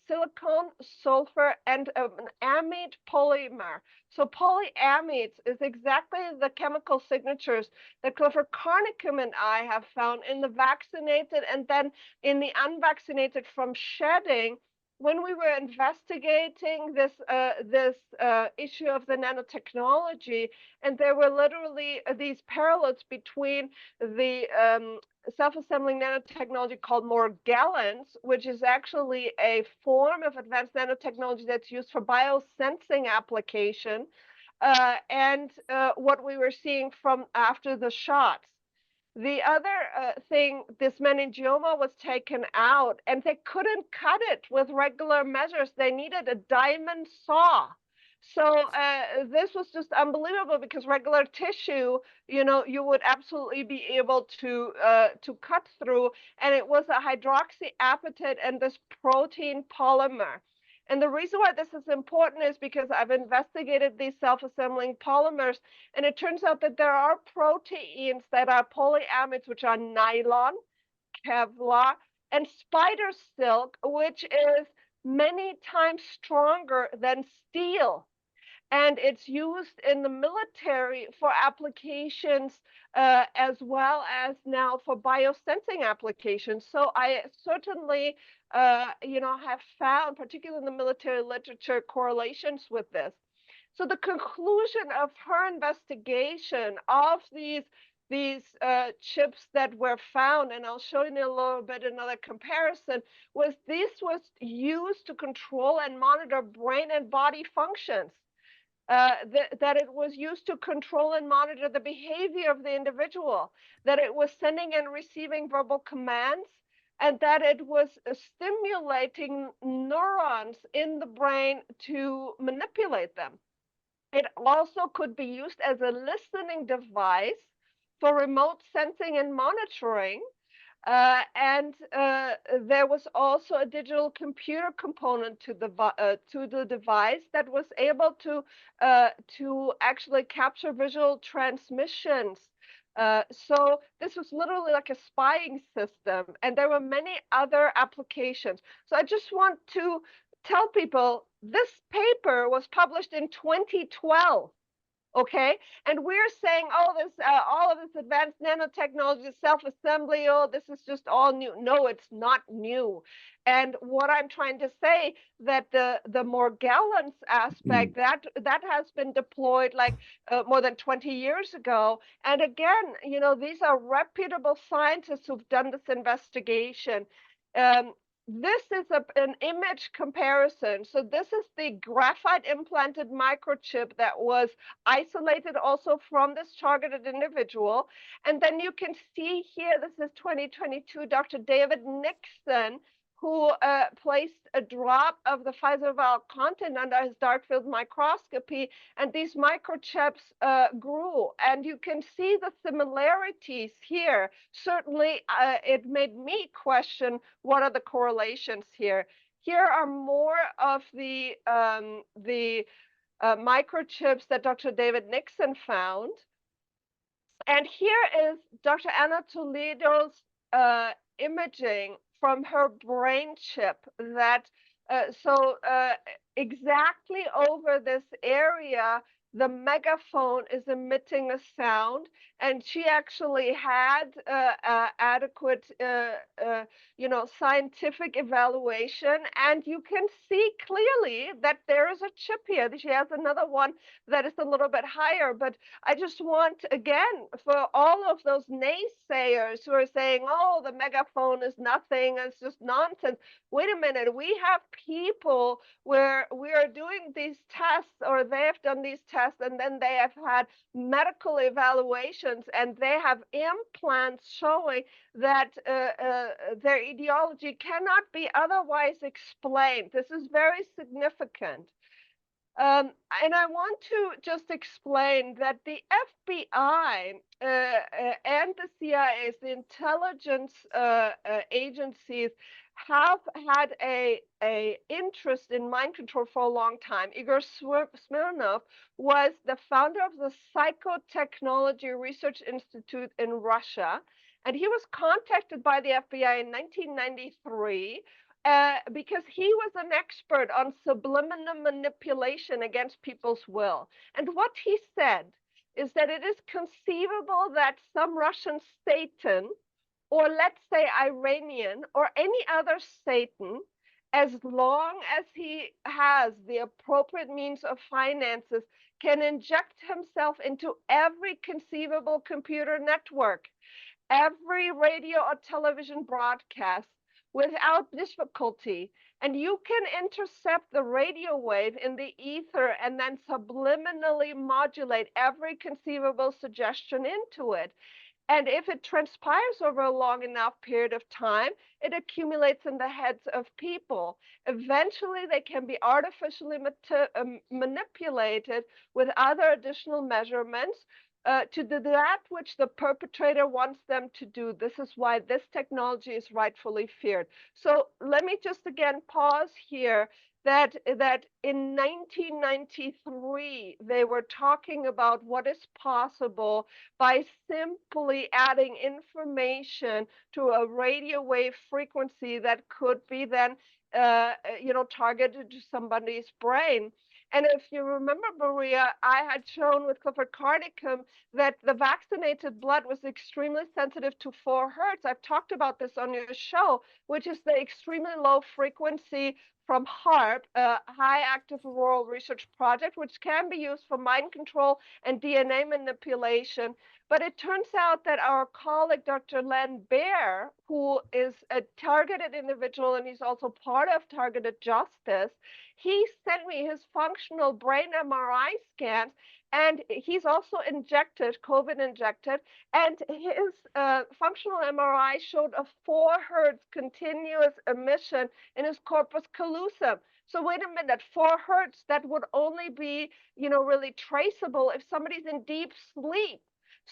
silicon, sulfur, and an amide polymer. So polyamides is exactly the chemical signatures that Clifford Carnicum and I have found in the vaccinated and then in the unvaccinated from shedding when we were investigating this issue of the nanotechnology. And there were literally these parallels between the self-assembling nanotechnology called Morgellons, which is actually a form of advanced nanotechnology that's used for biosensing application, and what we were seeing from after the shots. The other thing, this meningioma was taken out, and they couldn't cut it with regular measures. They needed a diamond saw. So this was just unbelievable because regular tissue, you would absolutely be able to cut through, and it was a hydroxyapatite and this protein polymer. And the reason why this is important is because I've investigated these self-assembling polymers, and it turns out that there are proteins that are polyamides, which are nylon, Kevlar, and spider silk, which is many times stronger than steel. And it's used in the military for applications as well as now for biosensing applications. So I certainly, have found, particularly in the military literature, correlations with this. So the conclusion of her investigation of these chips that were found, and I'll show you in a little bit another comparison, was this was used to control and monitor brain and body functions. That it was used to control and monitor the behavior of the individual, that it was sending and receiving verbal commands, and that it was stimulating neurons in the brain to manipulate them. It also could be used as a listening device for remote sensing and monitoring. And there was also a digital computer component to the device that was able to actually capture visual transmissions. So this was literally like a spying system, and there were many other applications. So I just want to tell people this paper was published in 2012. Okay, and we're saying, oh, this all of this advanced nanotechnology, self-assembly, oh, this is just all new. No, it's not new. And what I'm trying to say that the Morgellons aspect that has been deployed like more than 20 years ago. And again, these are reputable scientists who've done this investigation. This is an image comparison. So this is the graphite implanted microchip that was isolated also from this targeted individual. And then you can see here, this is 2022, Dr. David Nixon, who placed a drop of the Pfizer viral content under his dark field microscopy, and these microchips grew. And you can see the similarities here. Certainly, it made me question what are the correlations here. Here are more of the microchips that Dr. David Nixon found. And here is Dr. Anna Toledo's imaging from her brain chip that exactly over this area the megaphone is emitting a sound, and she actually had adequate, scientific evaluation, and you can see clearly that there is a chip here. She has another one that is a little bit higher, but I just want, again, for all of those naysayers who are saying, oh, the megaphone is nothing, it's just nonsense. Wait a minute, we have people where we are doing these tests, or they have done these tests, and then they have had medical evaluations, and they have implants showing that their etiology cannot be otherwise explained. This is very significant. And I want to just explain that the FBI and the CIA's, the intelligence agencies, have had a interest in mind control for a long time. Igor Smirnov was the founder of the Psychotechnology Research Institute in Russia, and he was contacted by the FBI in 1993 because he was an expert on subliminal manipulation against people's will. And what he said is that it is conceivable that some Russian Satan, or let's say Iranian, or any other Satan, as long as he has the appropriate means of finances, can inject himself into every conceivable computer network, every radio or television broadcast, without difficulty. And you can intercept the radio wave in the ether and then subliminally modulate every conceivable suggestion into it. And if it transpires over a long enough period of time, it accumulates in the heads of people. Eventually, they can be artificially manipulated with other additional measurements to do that which the perpetrator wants them to do. This is why this technology is rightfully feared. So let me just again pause here that in 1993, they were talking about what is possible by simply adding information to a radio wave frequency that could be then targeted to somebody's brain. And if you remember, Maria, I had shown with Clifford Carnicum that the vaccinated blood was extremely sensitive to 4 hertz. I've talked about this on your show, which is the extremely low frequency from HAARP, High Active Auroral Research Project, which can be used for mind control and DNA manipulation. But it turns out that our colleague, Dr. Len Baer, who is a targeted individual, and he's also part of Targeted Justice, he sent me his functional brain MRI scans, and he's also injected, COVID injected, and his functional MRI showed a 4 hertz continuous emission in his corpus callosum. So wait a minute, 4 hertz, that would only be, really traceable if somebody's in deep sleep.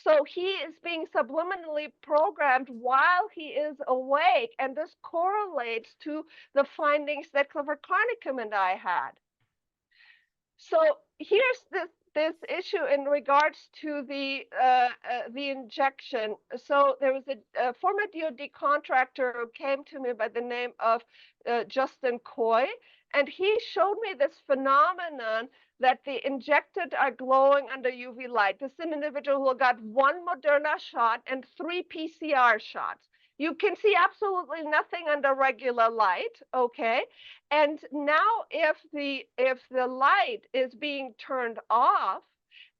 So he is being subliminally programmed while he is awake, and this correlates to the findings that Clifford Carnicum and I had. So here's this issue in regards to the injection. So there was a former DoD contractor who came to me by the name of Justin Coy, and he showed me this phenomenon that the injected are glowing under UV light. This is an individual who got 1 Moderna shot and 3 PCR shots. You can see absolutely nothing under regular light, okay? And now if the light is being turned off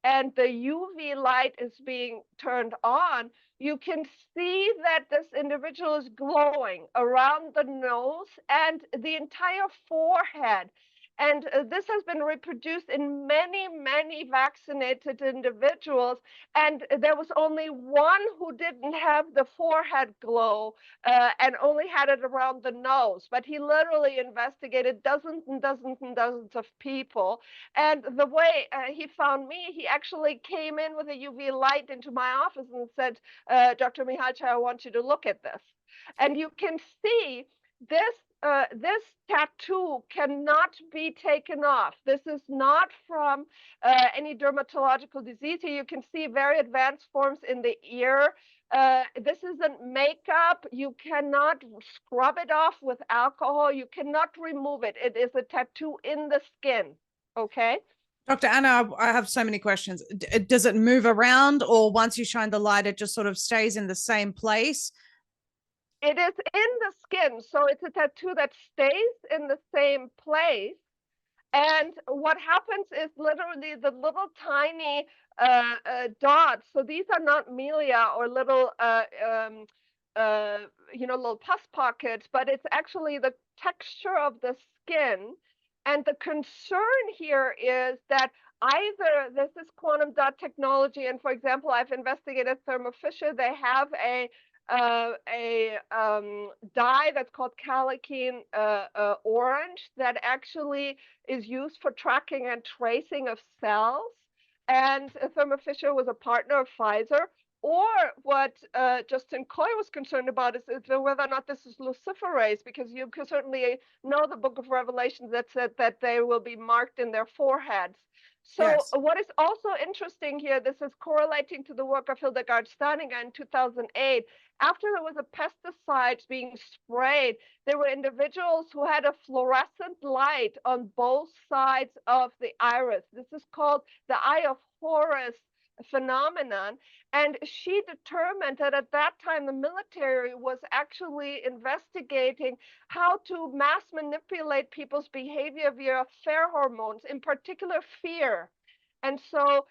and the UV light is being turned on, you can see that this individual is glowing around the nose and the entire forehead. And this has been reproduced in many, many vaccinated individuals. And there was only one who didn't have the forehead glow and only had it around the nose. But he literally investigated dozens and dozens and dozens of people. And the way he found me, he actually came in with a UV light into my office and said, Dr. Mihalcea, I want you to look at this. And you can see this tattoo cannot be taken off. This is not from any dermatological disease. Here you can see very advanced forms in the ear. This isn't makeup. You cannot scrub it off with alcohol. You cannot remove it. It is a tattoo in the skin, okay? Dr. Anna, I have so many questions. Does it move around, or once you shine the light, it just sort of stays in the same place? It is in the skin, so it's a tattoo that stays in the same place. And what happens is literally the little tiny dots. So these are not milia or little, little pus pockets, but it's actually the texture of the skin. And the concern here is that either this is quantum dot technology, and for example, I've investigated Thermo Fisher. They have a dye that's called calicine orange that actually is used for tracking and tracing of cells. And Thermo Fisher was a partner of Pfizer. Or what Justin Coy was concerned about is whether or not this is luciferase, because you can certainly know the Book of Revelation that said that they will be marked in their foreheads. So Yes. what is also interesting here, this is correlating to the work of Hildegard Steininger in 2008. After there was a pesticide being sprayed, there were individuals who had a fluorescent light on both sides of the iris. This is called the Eye of Horus phenomenon. And she determined that at that time, the military was actually investigating how to mass manipulate people's behavior via fear hormones, in particular fear. And so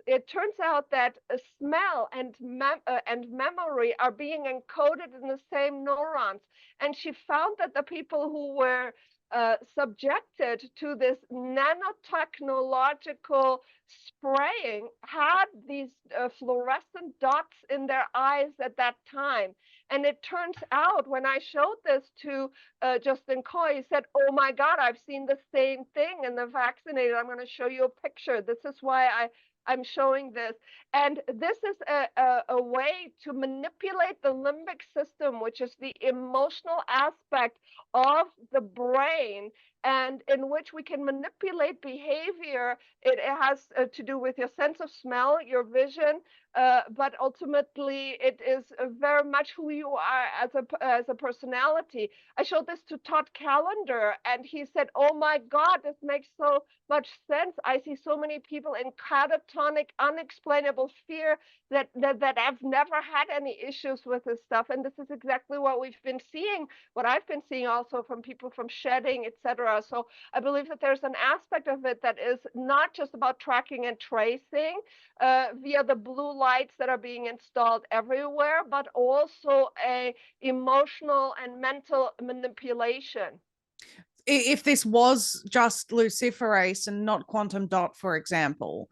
it turns out that smell and memory are being encoded in the same neurons. And she found that the people who were subjected to this nanotechnological spraying had these fluorescent dots in their eyes at that time. And it turns out when I showed this to Justin Coy, he said, "Oh my God, I've seen the same thing in the vaccinated. I'm going to show you a picture. This is why I'm showing this." And this is a way to manipulate the limbic system, which is the emotional aspect of the brain, and in which we can manipulate behavior. It has to do with your sense of smell, your vision, but ultimately it is very much who you are as a personality. I showed this to Todd Callender, and he said, "Oh my God, this makes so much sense. I see so many people in catatonic, unexplainable fear that have never had any issues with this stuff." And this is exactly what we've been seeing, what I've been seeing also from people from shedding, etc. So I believe that there's an aspect of it that is not just about tracking and tracing via the blue lights that are being installed everywhere, but also a emotional and mental manipulation. If this was just luciferase and not quantum dot, for example,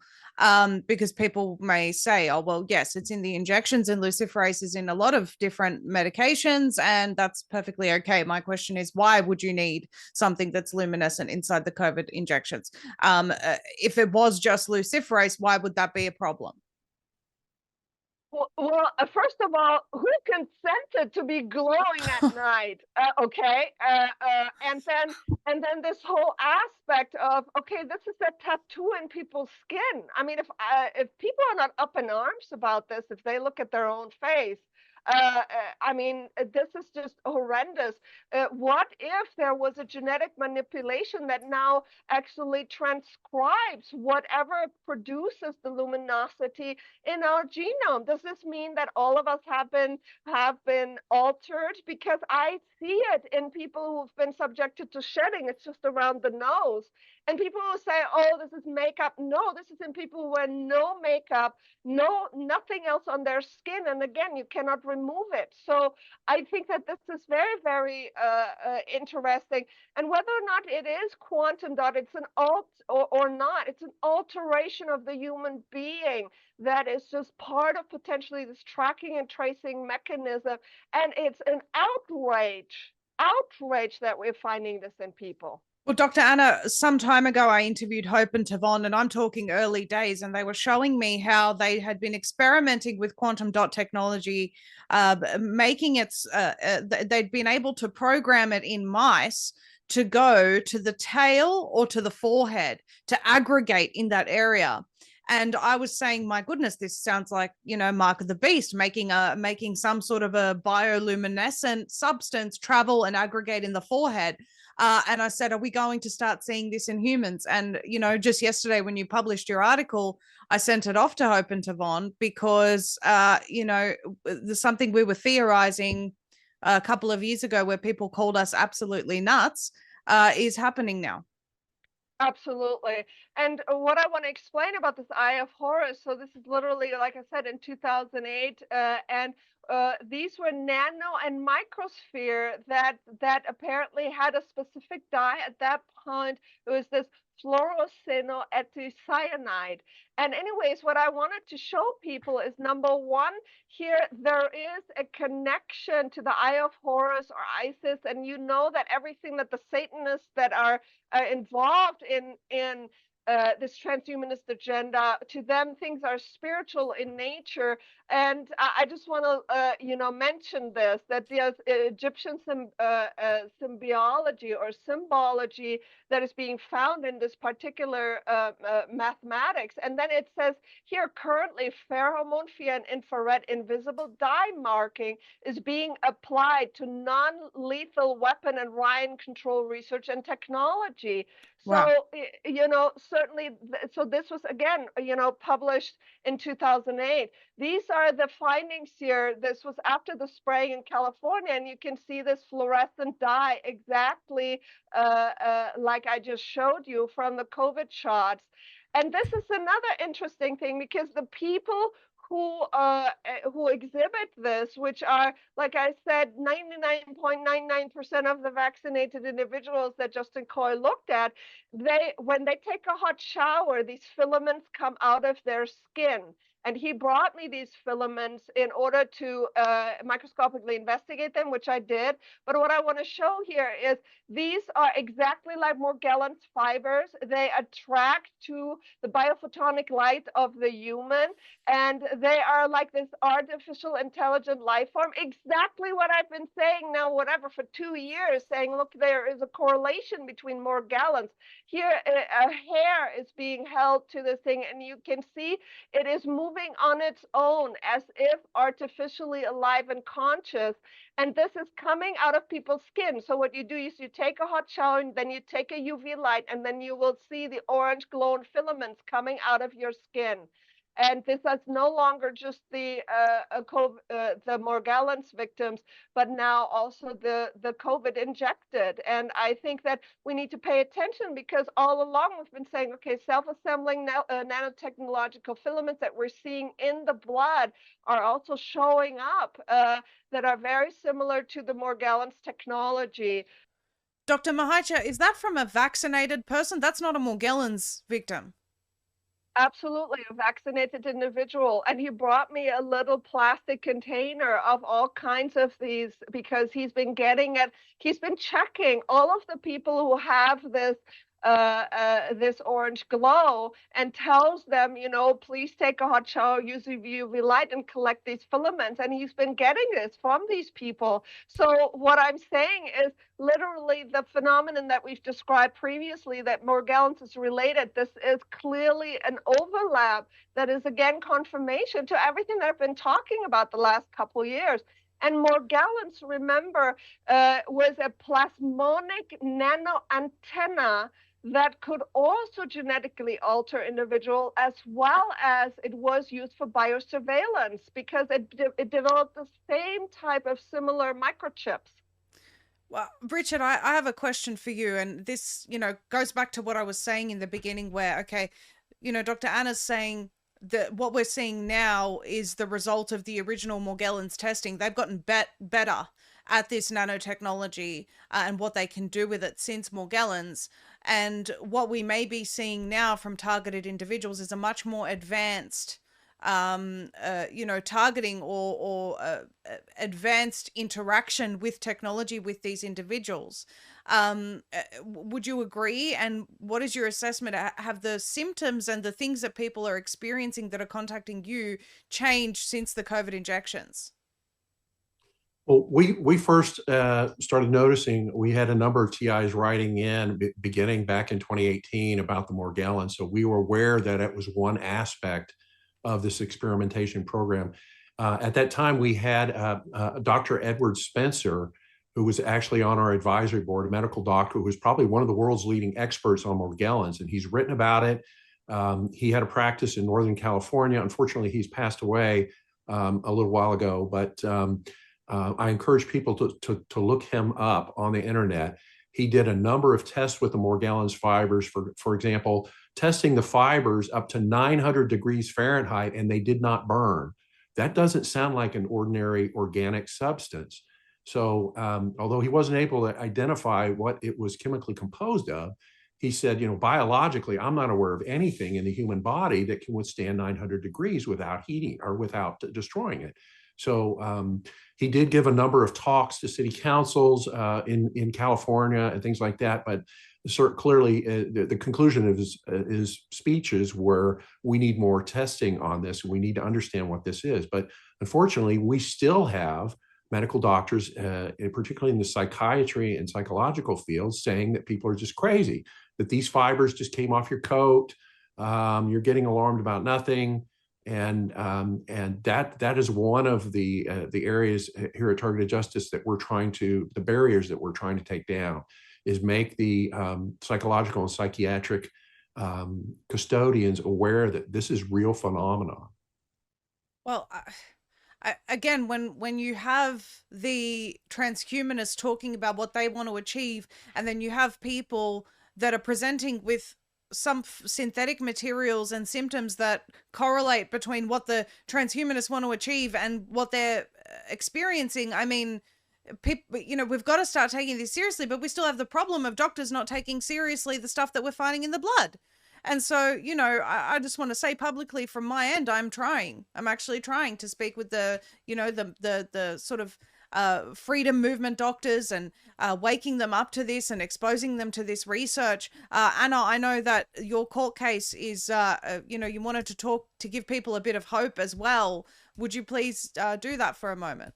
because people may say, "Oh, well, yes, it's in the injections, and luciferase is in a lot of different medications, and that's perfectly okay." My question is, why would you need something that's luminescent inside the COVID injections? If it was just luciferase, why would that be a problem? Well, first of all, who consented to be glowing at night? Okay, and then this whole aspect of, okay, this is a tattoo in people's skin. I mean, if people are not up in arms about this, if they look at their own face, I mean, this is just horrendous. What if there was a genetic manipulation that now actually transcribes whatever produces the luminosity in our genome? Does this mean that all of us have been altered? Because I see it in people who've been subjected to shedding. It's just around the nose. And people will say, "Oh, this is makeup." No, this is in people who wear no makeup, nothing else on their skin. And again, you cannot remove it. So I think that this is very, very interesting. And whether or not it is quantum dot, it's an or not, it's an alteration of the human being that is just part of potentially this tracking and tracing mechanism. And it's an outrage that we're finding this in people. Well, Dr. Anna, some time ago, I interviewed Hope and Tavon, and I'm talking early days, and they were showing me how they had been experimenting with quantum dot technology, making it, they'd been able to program it in mice to go to the tail or to the forehead to aggregate in that area. And I was saying, my goodness, this sounds like, Mark of the Beast, making some sort of a bioluminescent substance travel and aggregate in the forehead. And I said, are we going to start seeing this in humans? And, you know, just yesterday when you published your article, I sent it off to Hope and Tavon because, you know, there's something we were theorizing a couple of years ago where people called us absolutely nuts is happening now. Absolutely. And what I want to explain about this Eye of Horus, so this is literally, like I said, in 2008, and these were nano and microsphere that apparently had a specific dye at that point. It was this fluorocyanoethylcyanide. And anyways, what I wanted to show people is, number one, here there is a connection to the Eye of Horus or Isis, and you know that everything that the Satanists that are involved in this transhumanist agenda, to them things are spiritual in nature. And I just want to you know, mention this, that there's Egyptian symbiology or symbology that is being found in this particular mathematics. And then it says here, currently pheromone fear and infrared invisible dye marking is being applied to non-lethal weapon and Ryan control research and technology. So, wow. You know, certainly, so this was, again, you know, published in 2008. These are the findings here. This was after the spraying in California, and you can see this fluorescent dye exactly like I just showed you from the COVID shots. And this is another interesting thing, because the people who exhibit this, which are, like I said, 99.99% of the vaccinated individuals that Justin Coy looked at, when they take a hot shower, these filaments come out of their skin. And he brought me these filaments in order to microscopically investigate them, which I did. But what I want to show here is these are exactly like Morgellons fibers. They attract to the biophotonic light of the human, and they are like this artificial intelligent life form. Exactly what I've been saying now, whatever, for 2 years, saying, look, there is a correlation between Morgellons. Here, a hair is being held to this thing, and you can see it is moving on its own as if artificially alive and conscious. And this is coming out of people's skin. So what you do is you take a hot shower, and then you take a UV light, and then you will see the orange glowing filaments coming out of your skin. And this is no longer just the Morgellons victims, but now also the COVID injected. And I think that we need to pay attention, because all along we've been saying, okay, self-assembling nanotechnological filaments that we're seeing in the blood are also showing up that are very similar to the Morgellons technology. Dr. Mihalcea, is that from a vaccinated person? That's not a Morgellons victim. Absolutely, a vaccinated individual. And he brought me a little plastic container of all kinds of these, because he's been checking all of the people who have this orange glow, and tells them, you know, please take a hot shower, use UV light, and collect these filaments. And he's been getting this from these people. So what I'm saying is, literally, the phenomenon that we've described previously, that Morgellons is related, this is clearly an overlap that is, again, confirmation to everything that I've been talking about the last couple of years. And Morgellons, remember, was a plasmonic nanoantenna that could also genetically alter individual, as well as it was used for biosurveillance, because it developed the same type of similar microchips. Well, Richard, I have a question for you, and this, you know, goes back to what I was saying in the beginning, where, okay, you know, Dr. Anna's saying that what we're seeing now is the result of the original Morgellons testing. They've gotten better at this nanotechnology and what they can do with it since Morgellons. And what we may be seeing now from targeted individuals is a much more advanced, you know, targeting or advanced interaction with technology with these individuals. Would you agree? And what is your assessment? Have the symptoms and the things that people are experiencing that are contacting you changed since the COVID injections? Well, we first started noticing, we had a number of TIs writing in beginning back in 2018 about the Morgellons. So we were aware that it was one aspect of this experimentation program. At that time, we had Dr. Edward Spencer, who was actually on our advisory board, a medical doctor who was probably one of the world's leading experts on Morgellons, and he's written about it. He had a practice in Northern California. Unfortunately, he's passed away a little while ago, but I encourage people to look him up on the internet. He did a number of tests with the Morgellons fibers, for example, testing the fibers up to 900 degrees Fahrenheit, and they did not burn. That doesn't sound like an ordinary organic substance. So although he wasn't able to identify what it was chemically composed of, he said, biologically, I'm not aware of anything in the human body that can withstand 900 degrees without heating or without destroying it. So he did give a number of talks to city councils in California and things like that. But clearly, the conclusion of his speeches were, we need more testing on this. We need to understand what this is. But unfortunately, we still have medical doctors, particularly in the psychiatry and psychological fields, saying that people are just crazy, that these fibers just came off your coat, you're getting alarmed about nothing. And that is one of the areas here at Targeted Justice that the barriers that we're trying to take down, is make the psychological and psychiatric custodians aware that this is real phenomenon. Well, again, when you have the transhumanists talking about what they want to achieve, and then you have people that are presenting with some synthetic materials and symptoms that correlate between what the transhumanists want to achieve and what they're experiencing. I mean, people, we've got to start taking this seriously, but we still have the problem of doctors not taking seriously the stuff that we're finding in the blood. And so, I just want to say publicly from my end, I'm actually trying to speak with the sort of freedom movement doctors and waking them up to this and exposing them to this research. Anna, I know that your court case is, you wanted to give people a bit of hope as well. Would you please do that for a moment?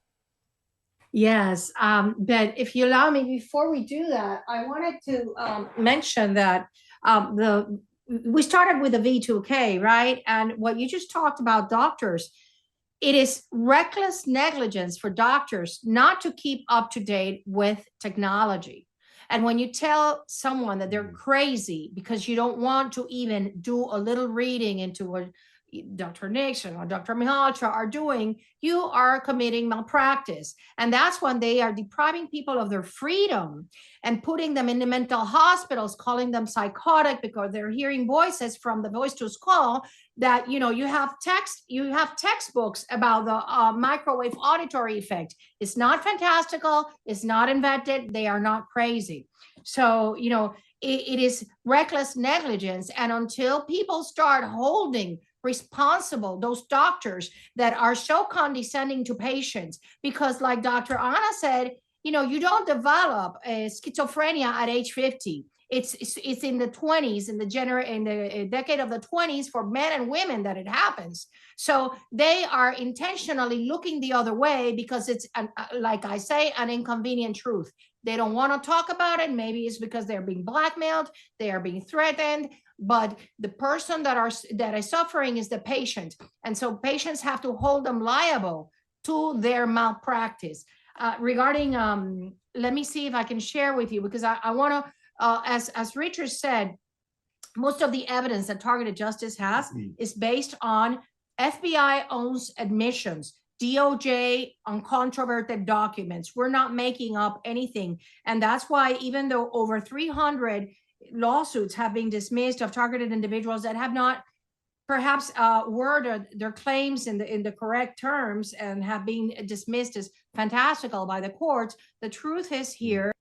Yes, but if you allow me, before we do that, I wanted to mention that we started with the V2K, right? And what you just talked about, doctors, it is reckless negligence for doctors not to keep up to date with technology. And when you tell someone that they're crazy because you don't want to even do a little reading into what Dr. Nixon or Dr. Mihalcea are doing, you are committing malpractice. And that's when they are depriving people of their freedom and putting them in the mental hospitals, calling them psychotic because they're hearing voices from the voice to skull that, you have textbooks about the microwave auditory effect. It's not fantastical. It's not invented. They are not crazy. So, it is reckless negligence. And until people start holding responsible those doctors that are so condescending to patients, because like Dr. Anna said, you don't develop schizophrenia at age 50. It's in the 20s, in the decade of the 20s for men and women that it happens. So they are intentionally looking the other way because it's, like I say, an inconvenient truth. They don't want to talk about it. Maybe it's because they're being blackmailed, they are being threatened, but the person that is suffering is the patient. And so patients have to hold them liable to their malpractice. Regarding, let me see if I can share with you, because I want to, as Richard said, most of the evidence that Targeted Justice has is based on FBI owns admissions, DOJ uncontroverted documents. We're not making up anything. And that's why even though over 300 lawsuits have been dismissed of targeted individuals that have not perhaps worded their claims in the correct terms and have been dismissed as fantastical by the courts, the truth is here.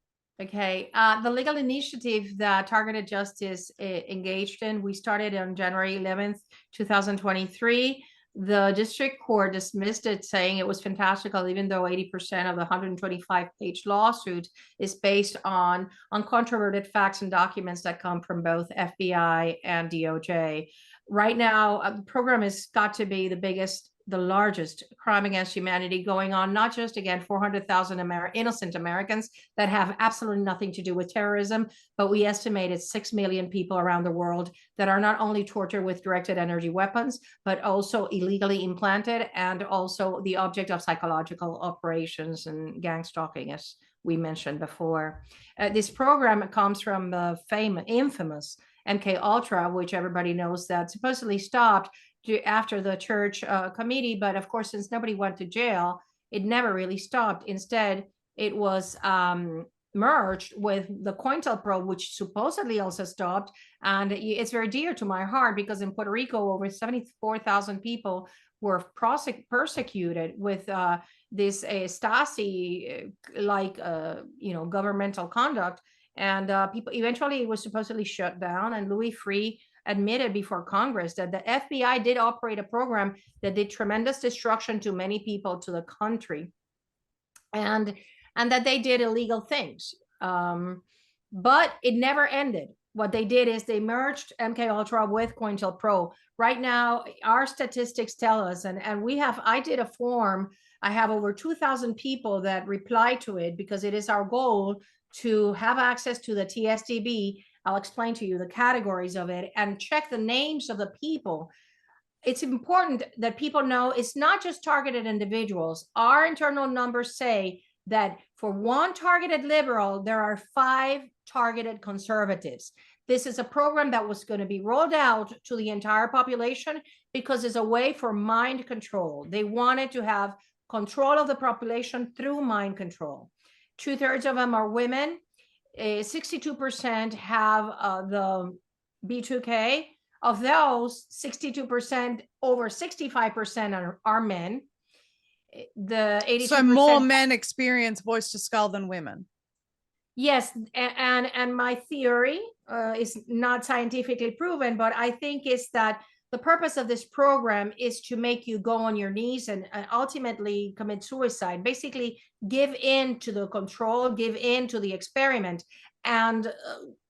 Okay, the legal initiative that Targeted Justice engaged in, we started on January 11th, 2023. The district court dismissed it, saying it was fantastical, even though 80% of the 125-page lawsuit is based on uncontroverted facts and documents that come from both FBI and DOJ. Right now, the program has got to be the largest crime against humanity going on, not just, again, 400,000 innocent Americans that have absolutely nothing to do with terrorism, but we estimated 6 million people around the world that are not only tortured with directed energy weapons, but also illegally implanted and also the object of psychological operations and gang stalking, as we mentioned before. This program comes from the infamous MK Ultra, which everybody knows that supposedly stopped after the church committee, but of course, since nobody went to jail, it never really stopped. Instead, it was merged with the COINTELPRO, which supposedly also stopped. And it's very dear to my heart because in Puerto Rico, over 74,000 people were persecuted with this Stasi-like, governmental conduct. And people eventually it was supposedly shut down. And Louis Freeh admitted before Congress that the FBI did operate a program that did tremendous destruction to many people, to the country, and that they did illegal things. But it never ended. What they did is they merged MK Ultra with COINTELPRO. Right now, our statistics tell us, and I did a form. I have over 2,000 people that replied to it because it is our goal to have access to the TSDB. I'll explain to you the categories of it and check the names of the people. It's important that people know it's not just targeted individuals. Our internal numbers say that for one targeted liberal, there are 5 targeted conservatives. This is a program that was going to be rolled out to the entire population because it's a way for mind control. They wanted to have control of the population through mind control. 2/3 of them are women. 62% have the B2K. Of those, 62%, over 65% are men. The 82%. So more men experience voice to skull than women. Yes, and my theory is not scientifically proven, but I think is that the purpose of this program is to make you go on your knees and ultimately commit suicide. Basically, give in to the control, give in to the experiment. And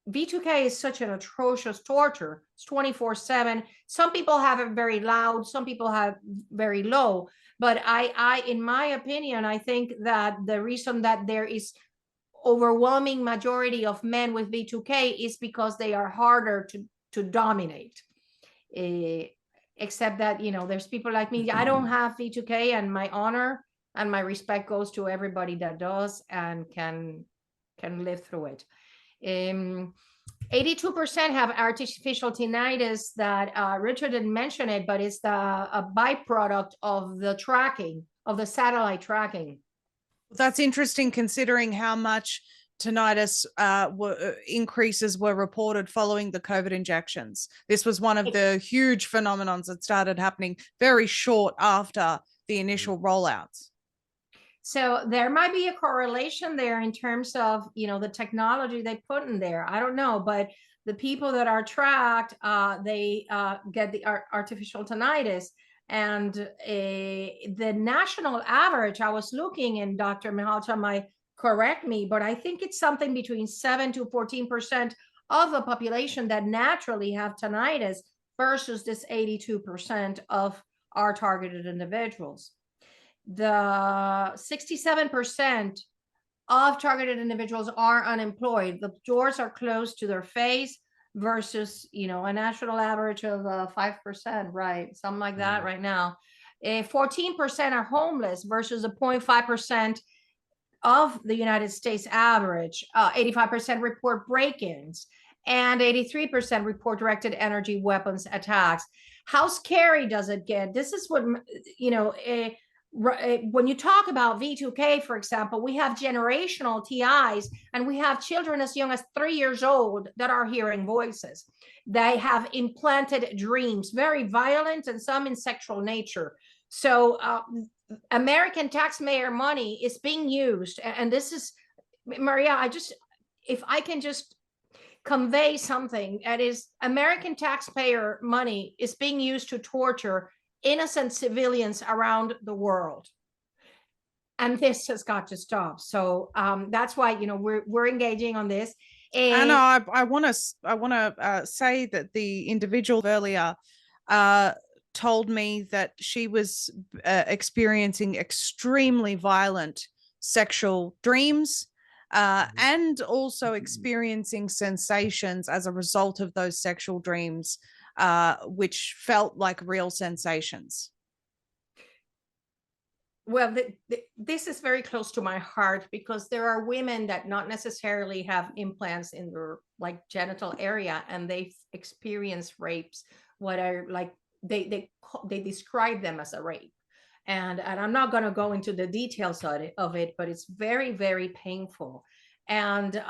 V2K is such an atrocious torture. It's 24/7. Some people have it very loud, some people have very low. But I, in my opinion, I think that the reason that there is overwhelming majority of men with V2K is because they are harder to dominate. Except that, there's people like me. I don't have V2K, and my honor and my respect goes to everybody that does and can live through it. 82% have artificial tinnitus that Richard didn't mention it, but it's a byproduct of the tracking, of the satellite tracking. That's interesting considering how much tinnitus increases were reported following the COVID injections. This was one of the huge phenomenons that started happening very short after the initial rollouts. So there might be a correlation there in terms of, the technology they put in there. I don't know, but the people that are tracked, they get the artificial tinnitus. And the national average, I was looking, and Dr. Mihalcea might correct me, but I think it's something between 7 to 14% of the population that naturally have tinnitus versus this 82% of our targeted individuals. The 67% of targeted individuals are unemployed. The doors are closed to their face versus, a national average of 5%, right? Something like that right now. 14% are homeless versus a 0.5% of the United States average. 85% report break-ins, and 83% report directed energy weapons attacks. How scary does it get? This is what, when you talk about V2K, for example, we have generational TIs, and we have children as young as 3 years old that are hearing voices. They have implanted dreams, very violent and some in sexual nature. So American taxpayer money is being used. And this is, Maria, if I can just convey something, that is, American taxpayer money is being used to torture innocent civilians around the world, and this has got to stop. So that's why we're engaging on this. And I want to say that the individual earlier told me that she was experiencing extremely violent sexual dreams and also experiencing sensations as a result of those sexual dreams, which felt like real sensations. Well, this is very close to my heart, because there are women that not necessarily have implants in their like genital area, and they've experienced rapes, what are like they describe them as a rape. And I'm not going to go into the details of it, but it's very, very painful. And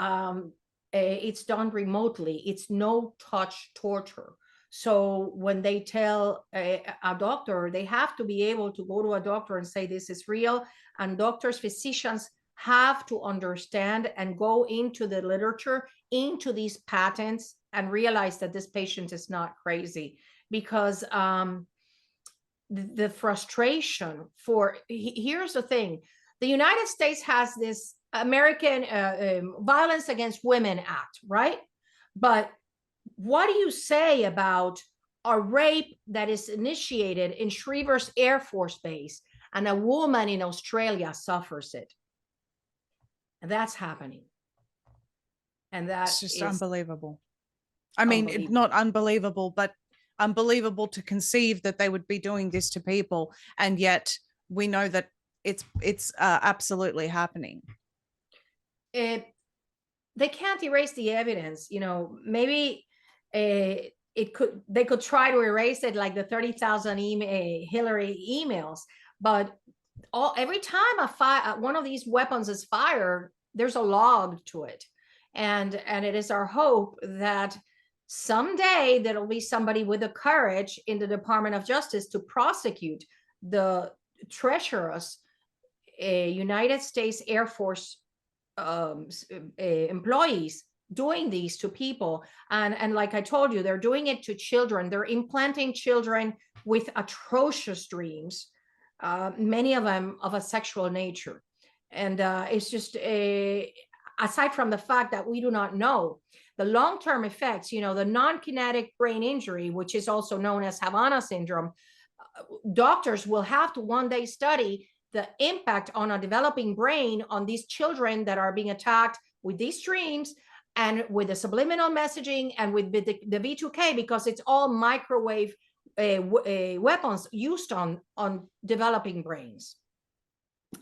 it's done remotely. It's no touch torture. So when they tell a doctor, they have to be able to go to a doctor and say, this is real. And doctors, physicians have to understand and go into the literature, into these patents, and realize that this patient is not crazy. Because the frustration for, here's the thing, the United States has this American Violence Against Women Act, right? But what do you say about a rape that is initiated in Shrevers Air Force Base and a woman in Australia suffers it? And that's happening. And it's just unbelievable. I mean, not unbelievable, but unbelievable to conceive that they would be doing this to people. And yet we know that it's absolutely happening. They can't erase the evidence. You know, maybe they could try to erase it, like the 30,000 Hillary emails, but every time one of these weapons is fired, there's a log to it. And it is our hope that someday there'll be somebody with the courage in the Department of Justice to prosecute the treacherous United States Air Force employees doing these to people. And like I told you, they're doing it to children. They're implanting children with atrocious dreams, many of them of a sexual nature. And it's just aside from the fact that we do not know the long-term effects, you know, the non-kinetic brain injury, which is also known as Havana syndrome, doctors will have to one day study the impact on a developing brain on these children that are being attacked with these dreams and with the subliminal messaging and with the V2K, because it's all microwave weapons used on developing brains.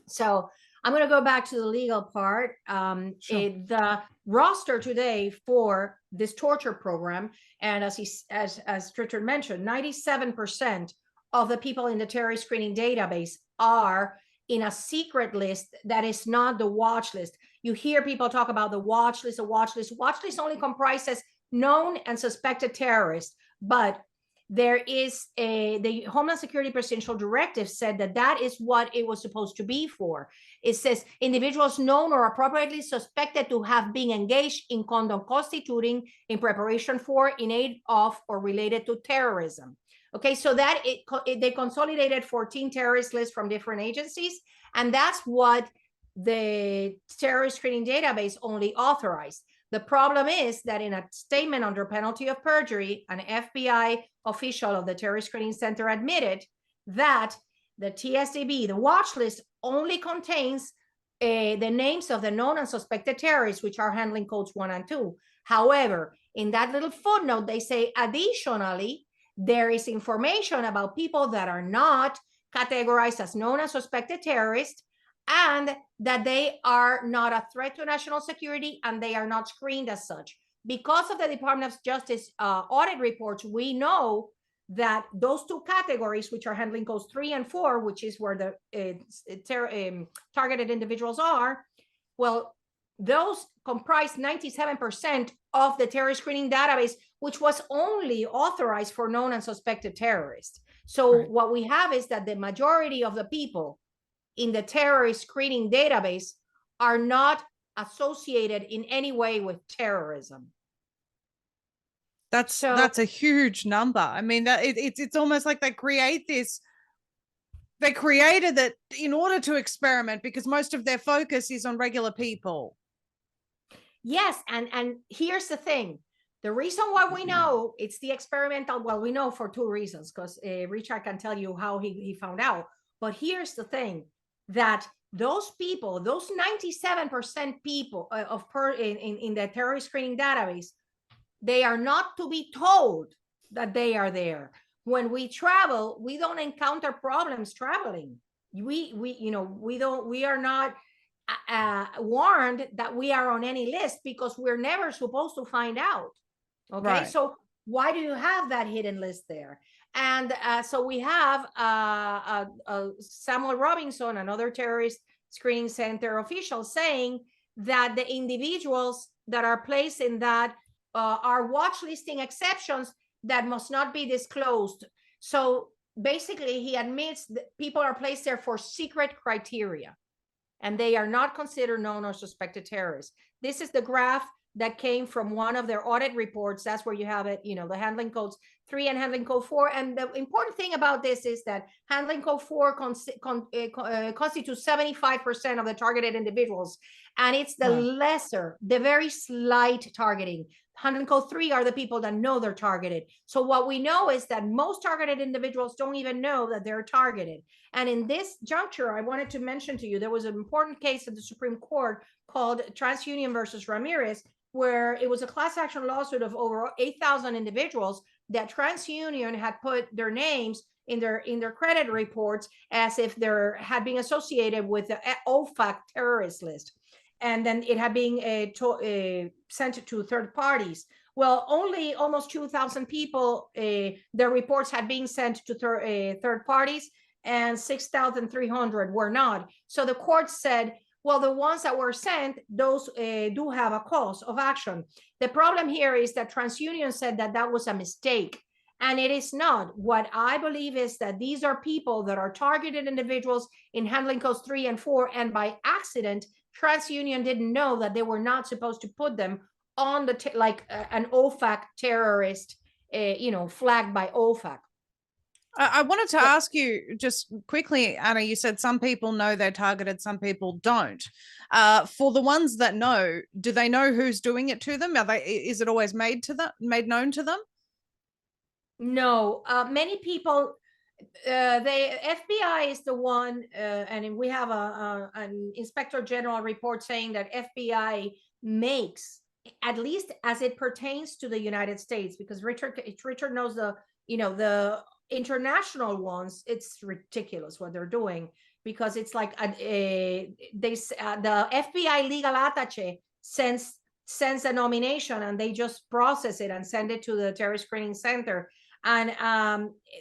So I'm going to go back to the legal part. Sure. The roster today for this torture program, and as Richard mentioned, 97% of the people in the terrorist screening database are in a secret list that is not the watch list. You hear people talk about the watch list, a watch list. Watch list only comprises known and suspected terrorists, but there is the Homeland Security Presidential Directive said that is what it was supposed to be for. It says individuals known or appropriately suspected to have been engaged in conduct constituting in preparation for, in aid of, or related to terrorism. Okay, so that they consolidated 14 terrorist lists from different agencies, and that's what the terrorist screening database only authorized. The problem is that in a statement under penalty of perjury, an FBI official of the Terrorist Screening Center admitted that the TSDB, the watch list, only contains the names of the known and suspected terrorists, which are handling codes 1 and 2. However, in that little footnote, they say, additionally, there is information about people that are not categorized as known and suspected terrorists, and that they are not a threat to national security, and they are not screened as such. Because of the Department of Justice audit reports, we know that those two categories, which are handling codes 3 and 4, which is where the targeted individuals are, well, those comprise 97% of the terrorist screening database, which was only authorized for known and suspected terrorists. So right. What we have is that the majority of the people in the terrorist screening database are not associated in any way with terrorism. That's a huge number. I mean, that it's almost like they create this. They created it in order to experiment, because most of their focus is on regular people. Yes, and here's the thing. The reason why we know it's the experimental, well, we know for two reasons, because Richard can tell you how he found out. But here's the thing, that those people, those 97% people in the terrorist screening database, they are not to be told that they are there. When we travel, we don't encounter problems traveling. we are not warned that we are on any list, because we're never supposed to find out. Okay, Right. so why do you have that hidden list there? And so we have Samuel Robinson, another terrorist screening center official, saying that the individuals that are placed in that are watch listing exceptions that must not be disclosed. So basically, he admits that people are placed there for secret criteria, and they are not considered known or suspected terrorists. This is the graph that came from one of their audit reports. That's where you have it, the handling codes 3 and handling code 4. And the important thing about this is that handling code 4 constitutes 75% of the targeted individuals. And it's the the very slight targeting. Handling code 3 are the people that know they're targeted. So what we know is that most targeted individuals don't even know that they're targeted. And in this juncture, I wanted to mention to you, there was an important case at the Supreme Court called TransUnion versus Ramirez, where it was a class action lawsuit of over 8,000 individuals that TransUnion had put their names in their credit reports as if they had been associated with the OFAC terrorist list. And then it had been sent to third parties. Well, only almost 2,000 people, their reports had been sent to third parties, and 6,300 were not. So the court said, well, the ones that were sent, those do have a cause of action. The problem here is that TransUnion said that that was a mistake, and it is not. What I believe is that these are people that are targeted individuals in handling codes 3 and 4, and by accident, TransUnion didn't know that they were not supposed to put them on the like an OFAC terrorist, flagged by OFAC. I wanted to ask you just quickly, Anna, you said some people know they're targeted, some people don't. For the ones that know, do they know who's doing it to them? Is it always made known to them? No, many people, the FBI is the one, and we have an Inspector General report saying that FBI makes, at least as it pertains to the United States, because Richard knows the international ones. It's ridiculous what they're doing, because it's like the FBI legal attaché sends a nomination, and they just process it and send it to the terrorist screening center. And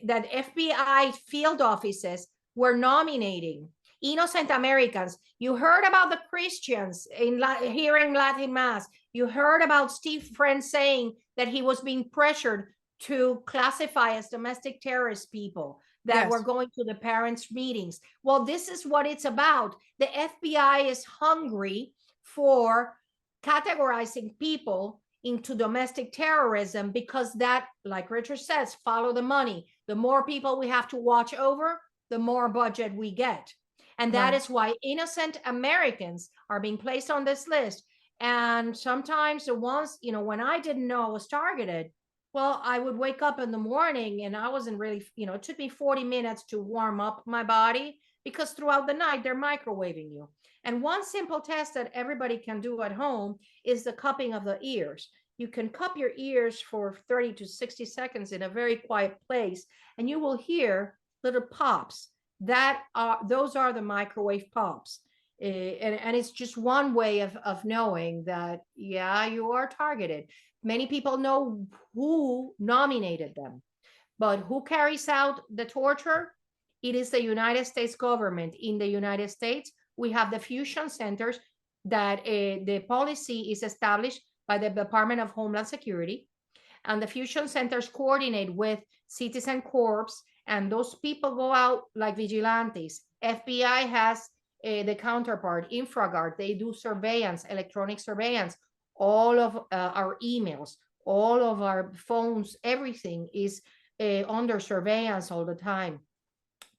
that FBI field offices were nominating innocent Americans. You heard about the Christians here in Latin Mass. You heard about Steve Friend saying that he was being pressured to classify as domestic terrorist people that were going to the parents' meetings. Well, this is what it's about. The FBI is hungry for categorizing people into domestic terrorism, because that, like Richard says, follow the money. The more people we have to watch over, the more budget we get. And that is why innocent Americans are being placed on this list. And sometimes the ones, when I didn't know I was targeted, well, I would wake up in the morning and I wasn't really, it took me 40 minutes to warm up my body, because throughout the night they're microwaving you. And one simple test that everybody can do at home is the cupping of the ears. You can cup your ears for 30 to 60 seconds in a very quiet place, and you will hear little pops. Those are the microwave pops. And it's just one way of knowing that, you are targeted. Many people know who nominated them, but who carries out the torture? It is the United States government. In the United States, we have the fusion centers that the policy is established by the Department of Homeland Security, and the fusion centers coordinate with Citizen Corps, and those people go out like vigilantes. FBI has the counterpart, InfraGard. They do surveillance, electronic surveillance. All of our emails, all of our phones, everything is under surveillance all the time.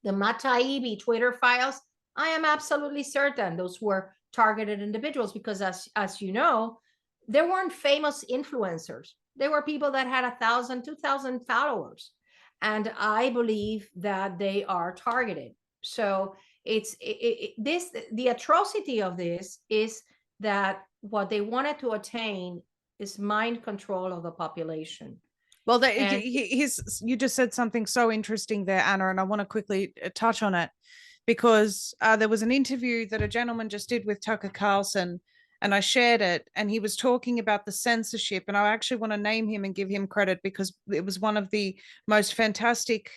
The Mataibi Twitter files, I am absolutely certain those were targeted individuals, because as you know, they weren't famous influencers. They were people that had 1,000, 2,000 followers. And I believe that they are targeted. So the atrocity of this is that what they wanted to attain is mind control of the population. Well, you just said something so interesting there, Anna, and I want to quickly touch on it. because there was an interview that a gentleman just did with Tucker Carlson, and I shared it, and he was talking about the censorship, and I actually want to name him and give him credit because it was one of the most fantastic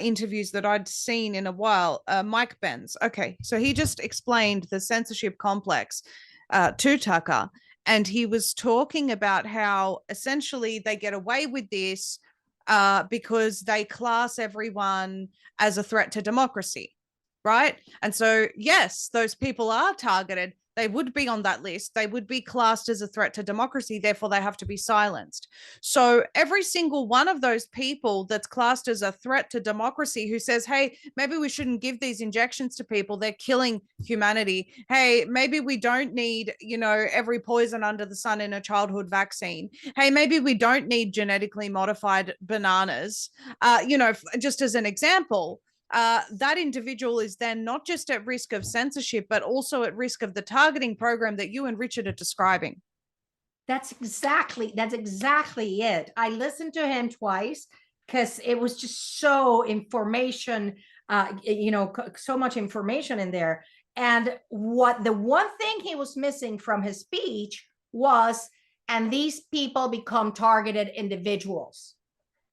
interviews that I'd seen in a while. Mike Benz. Okay, so he just explained the censorship complex to Tucker, and he was talking about how essentially they get away with this because they class everyone as a threat to democracy, right? And so, yes, those people are targeted. They would be on that list. They would be classed as a threat to democracy. Therefore, they have to be silenced. So every single one of those people that's classed as a threat to democracy who says, hey, maybe we shouldn't give these injections to people, they're killing humanity. Hey, maybe we don't need, every poison under the sun in a childhood vaccine. Hey, maybe we don't need genetically modified bananas. Just as an example, that individual is then not just at risk of censorship, but also at risk of the targeting program that you and Richard are describing. That's exactly it. I listened to him twice because it was just so information, so much information in there. And the one thing he was missing from his speech was, and these people become targeted individuals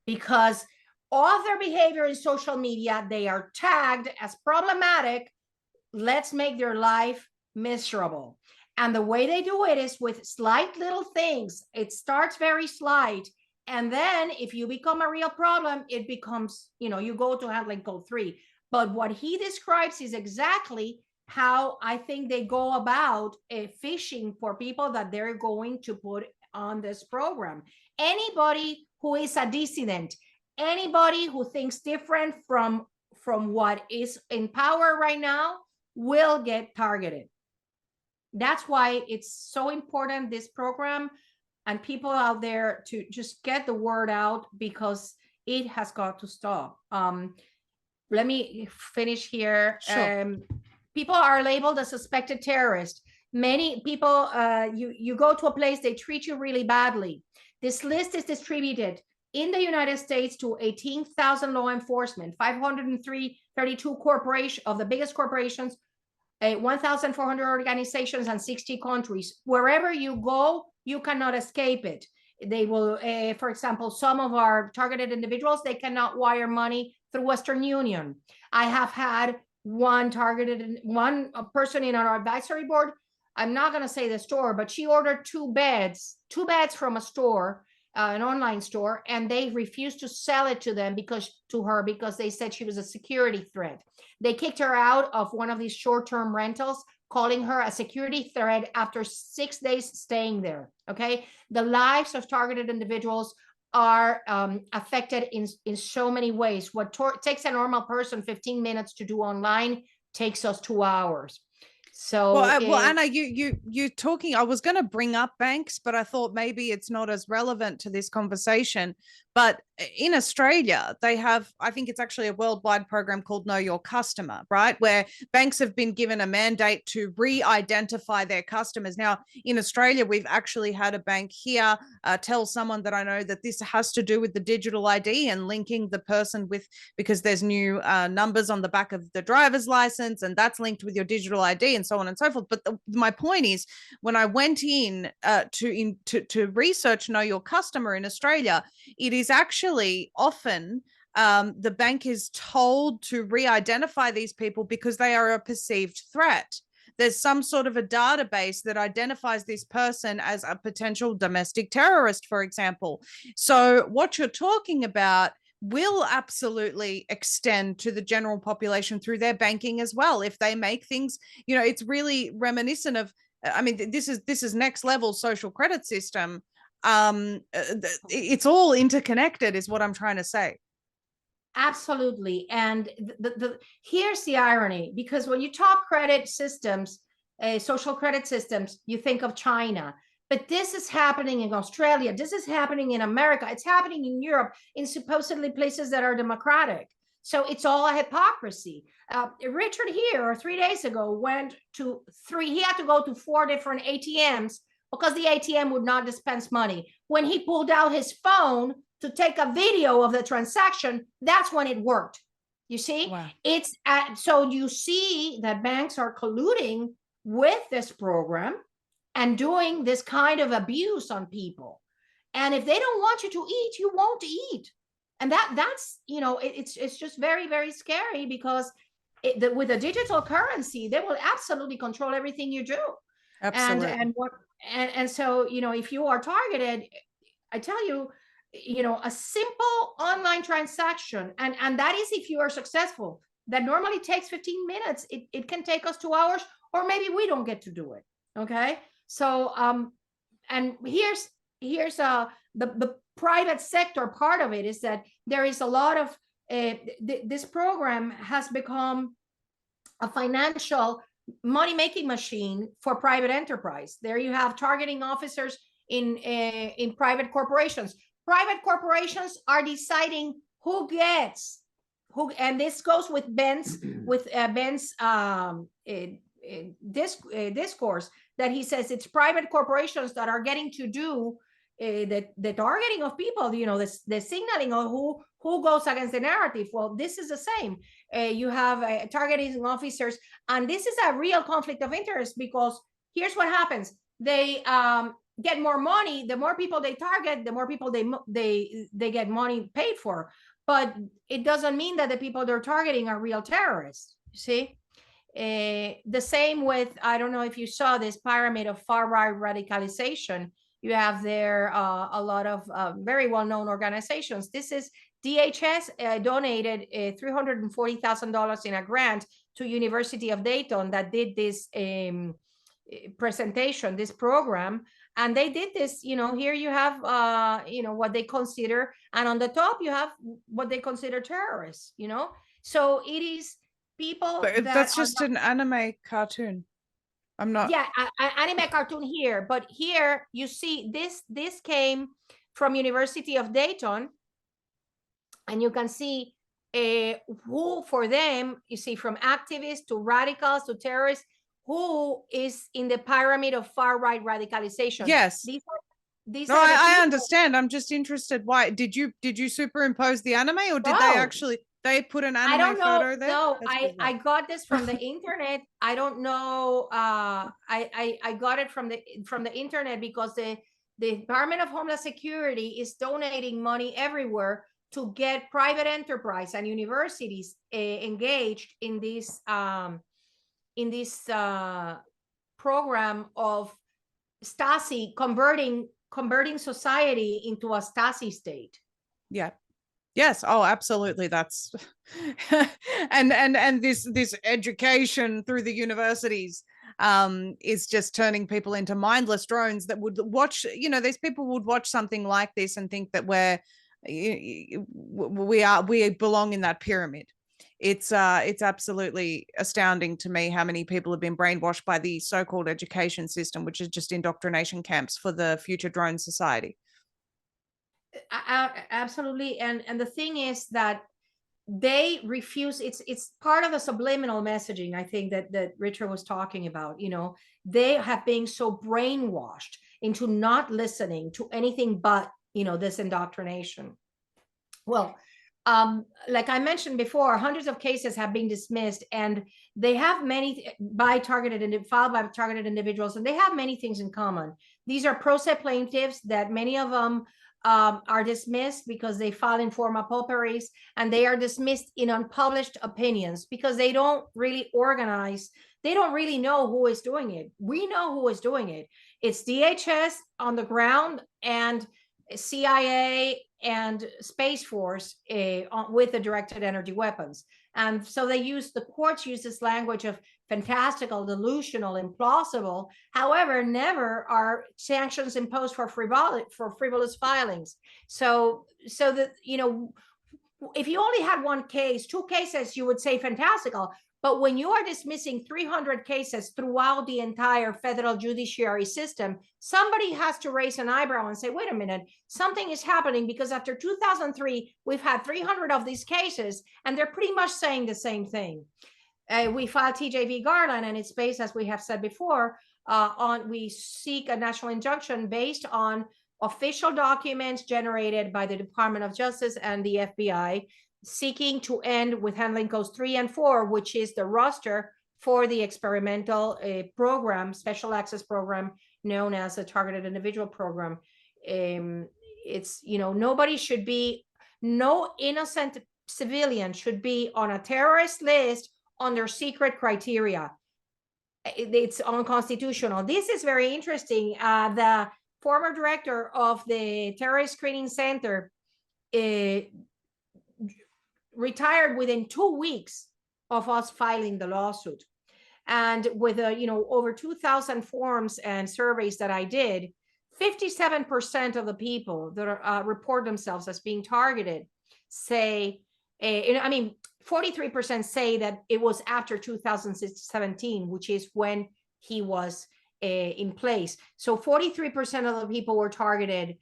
because of their behavior in social media, they are tagged as problematic. Let's make their life miserable. And the way they do it is with slight little things. It starts very slight. And then if you become a real problem, it becomes, you go to handling code 3. But what he describes is exactly how I think they go about fishing for people that they're going to put on this program. Anybody who is a dissident, anybody who thinks different from what is in power right now will get targeted. That's why it's so important, this program, and people out there to just get the word out because it has got to stop. Let me finish here. Sure. People are labeled as suspected terrorists. Many people, you go to a place, they treat you really badly. This list is distributed in the United States to 18,000 law enforcement, 532 corporations of the biggest corporations, 1,400 organizations and 60 countries. Wherever you go, you cannot escape it. They will, for example, some of our targeted individuals, they cannot wire money through Western Union. I have had one person in our advisory board, I'm not going to say the store, but she ordered two beds from a store, an online store, and they refused to sell it to her because they said she was a security threat. They kicked her out of one of these short-term rentals, calling her a security threat after 6 days staying there. Okay, the lives of targeted individuals are affected in so many ways. What takes a normal person 15 minutes to do online takes us 2 hours. So well, Anna, you talking, I was going to bring up banks, but I thought maybe it's not as relevant to this conversation. But in Australia, they have, I think it's actually a worldwide program called Know Your Customer, right? Where banks have been given a mandate to re-identify their customers. Now, in Australia, we've actually had a bank here tell someone that I know that this has to do with the digital ID and linking the person with, because there's new numbers on the back of the driver's license, and that's linked with your digital ID and so on and so forth. But my point is, when I went in to research Know Your Customer in Australia, it is actually often the bank is told to re-identify these people because they are a perceived threat. There's some sort of a database that identifies this person as a potential domestic terrorist, for example. So what you're talking about will absolutely extend to the general population through their banking as well. If they make things, it's really reminiscent of, I mean, this is next level social credit system. It's all interconnected is what I'm trying to say. Absolutely. And here's the irony, because when you talk credit systems, social credit systems, you think of China. But this is happening in Australia. This is happening in America. It's happening in Europe, in supposedly places that are democratic. So it's all a hypocrisy. Richard here 3 days ago he had to go to 4 different ATMs because the ATM would not dispense money. When he pulled out his phone to take a video of the transaction, that's when it worked. You see, Wow. it's so you see that banks are colluding with this program and doing this kind of abuse on people. And if they don't want you to eat, you won't eat. And that's, you know, it's just very, very scary, because with a digital currency, they will absolutely control everything you do. Absolutely. And so, you know, if you are targeted, I tell you, you know, a simple online transaction, and that is if you are successful, that normally takes 15 minutes. It can take us 2 hours, or maybe we don't get to do it. Okay. So, and here's the private sector part of it is that there is a lot of, this program has become a financial money-making machine for private enterprise. There you have targeting officers in private corporations. Private corporations are deciding who gets who, and this goes with Ben's discourse, that he says it's private corporations that are getting to do the targeting of people, you know, the signaling of who goes against the narrative. Well, this is the same. You have targeting officers, and this is a real conflict of interest, because here's what happens. They get more money. The more people they target, the more people they get money paid for. But it doesn't mean that the people they're targeting are real terrorists. You see? The same with, I don't know if you saw this pyramid of far-right radicalization. You have there a lot of very well-known organizations. This is DHS donated $340,000 in a grant to University of Dayton that did this presentation, this program. And they did this, you know, here you have, you know, what they consider, and on the top you have what they consider terrorists, you know? So it is people But that's just an anime cartoon. I'm not. Yeah, anime cartoon here, but here you see this came from University of Dayton, and you can see who for them, you see, from activists to radicals to terrorists, who is in the pyramid of far-right radicalization. Yes. These no, are I understand. I'm just interested. Why did you superimpose the anime, or did they actually put an anime photo there? No, I got this from the internet. I don't know. I got it from the internet, because the Department of Homeland Security is donating money everywhere to get private enterprise and universities engaged in this program of Stasi, converting society into a Stasi state. Yeah. Yes. Oh, absolutely. That's and this education through the universities is just turning people into mindless drones that would watch, you know, these people would watch something like this and think that we belong in that pyramid. It's absolutely astounding to me how many people have been brainwashed by the so-called education system, which is just indoctrination camps for the future drone society. Absolutely. And the thing is that they refuse. It's part of the subliminal messaging, I think, that Richard was talking about. You know, they have been so brainwashed into not listening to anything but, you know, this indoctrination. Well, like I mentioned before, hundreds of cases have been dismissed, and they have many filed by targeted individuals, and they have many things in common. These are pro se plaintiffs that many of them are dismissed because they file in forma pauperis, and they are dismissed in unpublished opinions because they don't really organize. They don't really know who is doing it. We know who is doing it. It's DHS on the ground and CIA and Space Force with the directed energy weapons. And so the courts use this language of fantastical, delusional, implausible. However, never are sanctions imposed for frivolous filings. So that, you know, if you only had one case, 2 cases, you would say fantastical. But when you are dismissing 300 cases throughout the entire federal judiciary system, somebody has to raise an eyebrow and say, wait a minute, something is happening, because after 2003, we've had 300 of these cases, and they're pretty much saying the same thing. We filed TJV Garland, and it's based, as we have said before, we seek a national injunction based on official documents generated by the Department of Justice and the FBI seeking to end with handling codes 3 and 4, which is the roster for the experimental program, special access program known as the targeted individual program. It's, nobody should be, no innocent civilian should be on a terrorist list under secret criteria. It's unconstitutional. This is very interesting. The former director of the Terrorist Screening Center retired within 2 weeks of us filing the lawsuit. And with over 2,000 forms and surveys that I did, 57% of the people that report themselves as being targeted say, 43% say that it was after 2017, which is when he was in place. So 43% of the people were targeted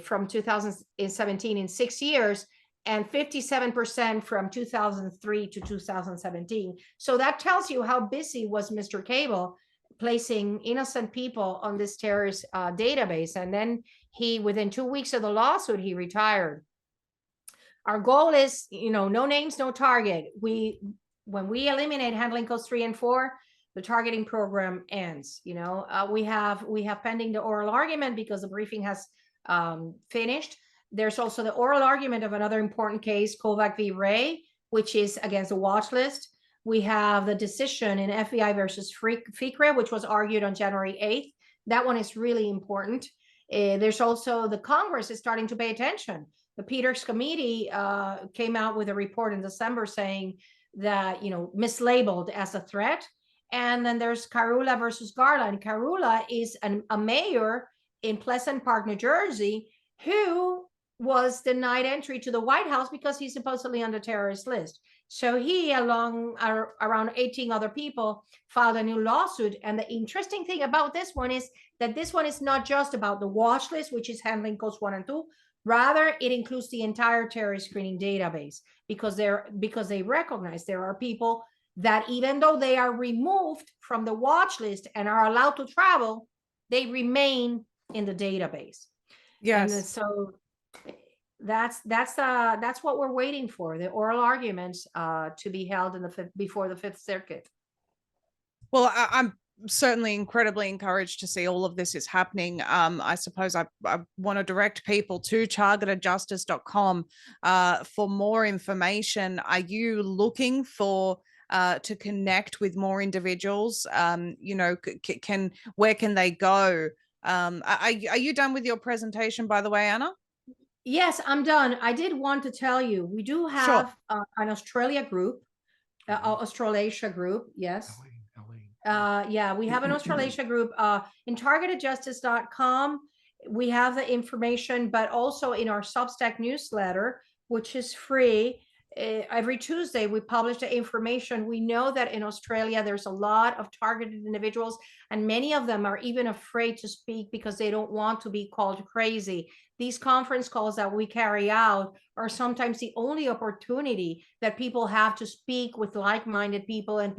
from 2017 in 6 years, and 57% from 2003 to 2017. So that tells you how busy was Mr. Cable placing innocent people on this terrorist database. And then within 2 weeks of the lawsuit, he retired. Our goal is, no names, no target. When we eliminate handling codes 3 and 4, the targeting program ends. We have pending the oral argument because the briefing has finished. There's also the oral argument of another important case, Kovac v. Ray, which is against the watch list. We have the decision in FBI versus FICRE, which was argued on January 8th. That one is really important. There's also the Congress is starting to pay attention. The Peters Committee came out with a report in December saying that, mislabeled as a threat. And then there's Karula versus Garland. Karula is a mayor in Pleasant Park, New Jersey, who was denied entry to the White House because he's supposedly on the terrorist list. So he, around 18 other people, filed a new lawsuit. And the interesting thing about this one is that this one is not just about the watch list, which is handling codes 1 and 2. Rather, it includes the entire terrorist screening database because they recognize there are people that even though they are removed from the watch list and are allowed to travel, they remain in the database. Yes. And so that's what we're waiting for, the oral arguments to be held before the Fifth Circuit. Well, I'm certainly incredibly encouraged to see all of this is happening. I suppose I want to direct people to targetedjustice.com for more information. Are you looking for to connect with more individuals? Where can they go? Are you done with your presentation, by the way, Anna? Yes, I'm done. I did want to tell you, we do have an Australia group, Australasia group. Yes. Yeah, we have an Australasia group in targetedjustice.com. We have the information, but also in our Substack newsletter, which is free. Every Tuesday, we publish the information. We know that in Australia, there's a lot of targeted individuals, and many of them are even afraid to speak because they don't want to be called crazy. These conference calls that we carry out are sometimes the only opportunity that people have to speak with like-minded people and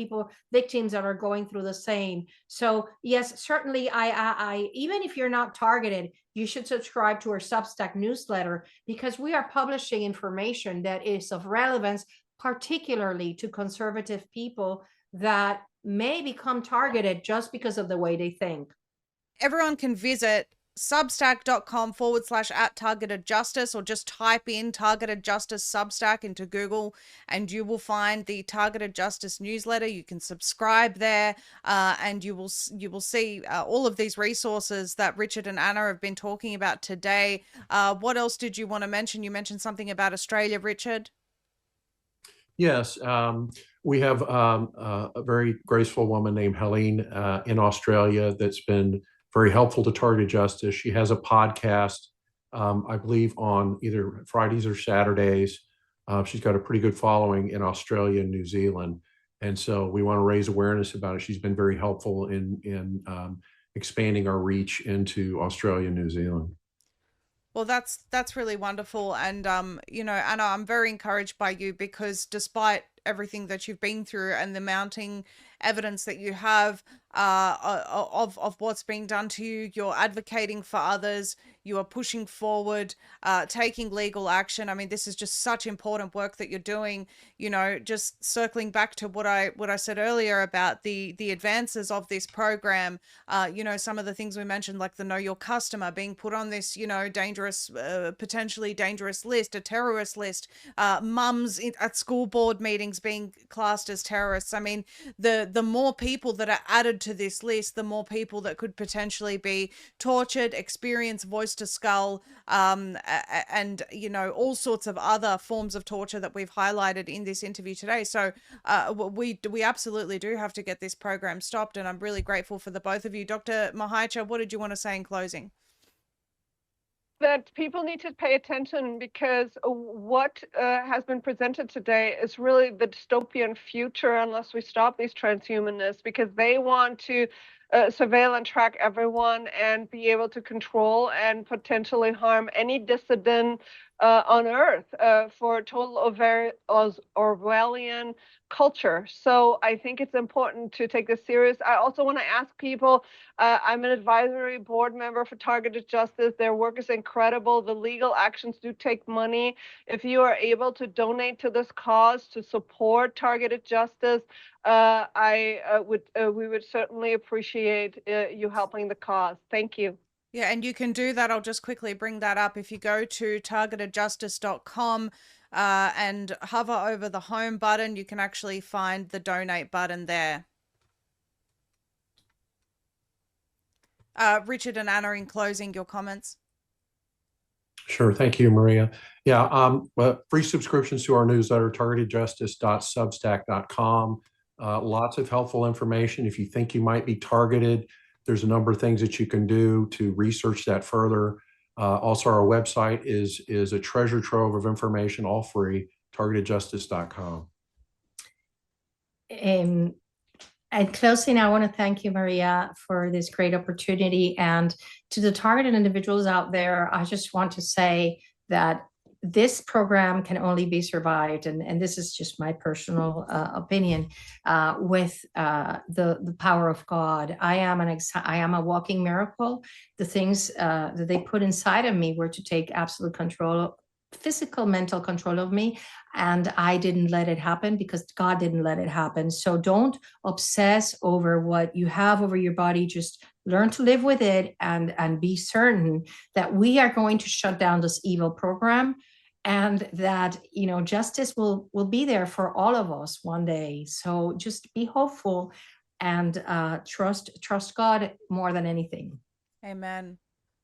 victims that are going through the same. So yes, certainly I even if you're not targeted, you should subscribe to our Substack newsletter because we are publishing information that is of relevance, particularly to conservative people that may become targeted just because of the way they think. Everyone can visit substack.com/@targetedjustice or just type in Targeted Justice Substack into Google and you will find the Targeted Justice newsletter. You can subscribe there and you will see all of these resources that Richard and Anna have been talking about today. What else did you want to mention? You mentioned something about Australia, Richard. Yes, we have a very graceful woman named Helene in Australia that's been very helpful to Targeted Justice. She has a podcast, I believe, on either Fridays or Saturdays. She's got a pretty good following in Australia and New Zealand. And so we want to raise awareness about it. She's been very helpful in expanding our reach into Australia and New Zealand. Well, that's really wonderful. And, Anna, I'm very encouraged by you because despite everything that you've been through and the mounting evidence that you have of what's being done to you. You're advocating for others. You are pushing forward, taking legal action. I mean, this is just such important work that you're doing. You know, just circling back to what I said earlier about the advances of this program. You know, some of the things we mentioned, like the Know Your Customer being put on this, you know, dangerous, potentially dangerous list, a terrorist list. Mums at school board meetings being classed as terrorists. I mean, the more people that are added to this list, the more people that could potentially be tortured, experience voice to skull, and, you know, all sorts of other forms of torture that we've highlighted in this interview today. So we absolutely do have to get this program stopped, and I'm really grateful for the both of you. Dr. Mihalcea, what did you want to say in closing? That people need to pay attention, because what has been presented today is really the dystopian future unless we stop these transhumanists, because they want to surveil and track everyone and be able to control and potentially harm any dissident on Earth for total Orwellian culture. So I think it's important to take this serious. I also want to ask people, I'm an advisory board member for Targeted Justice. Their work is incredible. The legal actions do take money. If you are able to donate to this cause to support Targeted Justice, we would certainly appreciate you helping the cause. Thank you. Yeah, and you can do that. I'll just quickly bring that up. If you go to targetedjustice.com and hover over the home button, you can actually find the donate button there. Richard and Anna, in closing, your comments. Sure. Thank you, Maria. Yeah, free subscriptions to our newsletter, targetedjustice.substack.com. Lots of helpful information. If you think you might be targeted, there's a number of things that you can do to research that further. Also, our website is a treasure trove of information, all free, targetedjustice.com. In closing, I want to thank you, Maria, for this great opportunity. And to the targeted individuals out there, I just want to say that this program can only be survived, and this is just my personal opinion, with the power of God. I am a walking miracle. The things that they put inside of me were to take absolute control, physical, mental control of me, and I didn't let it happen because God didn't let it happen. So don't obsess over what you have over your body. Just learn to live with it, and be certain that we are going to shut down this evil program, and that, you know, justice will be there for all of us one day. So just be hopeful and trust God more than anything. Amen.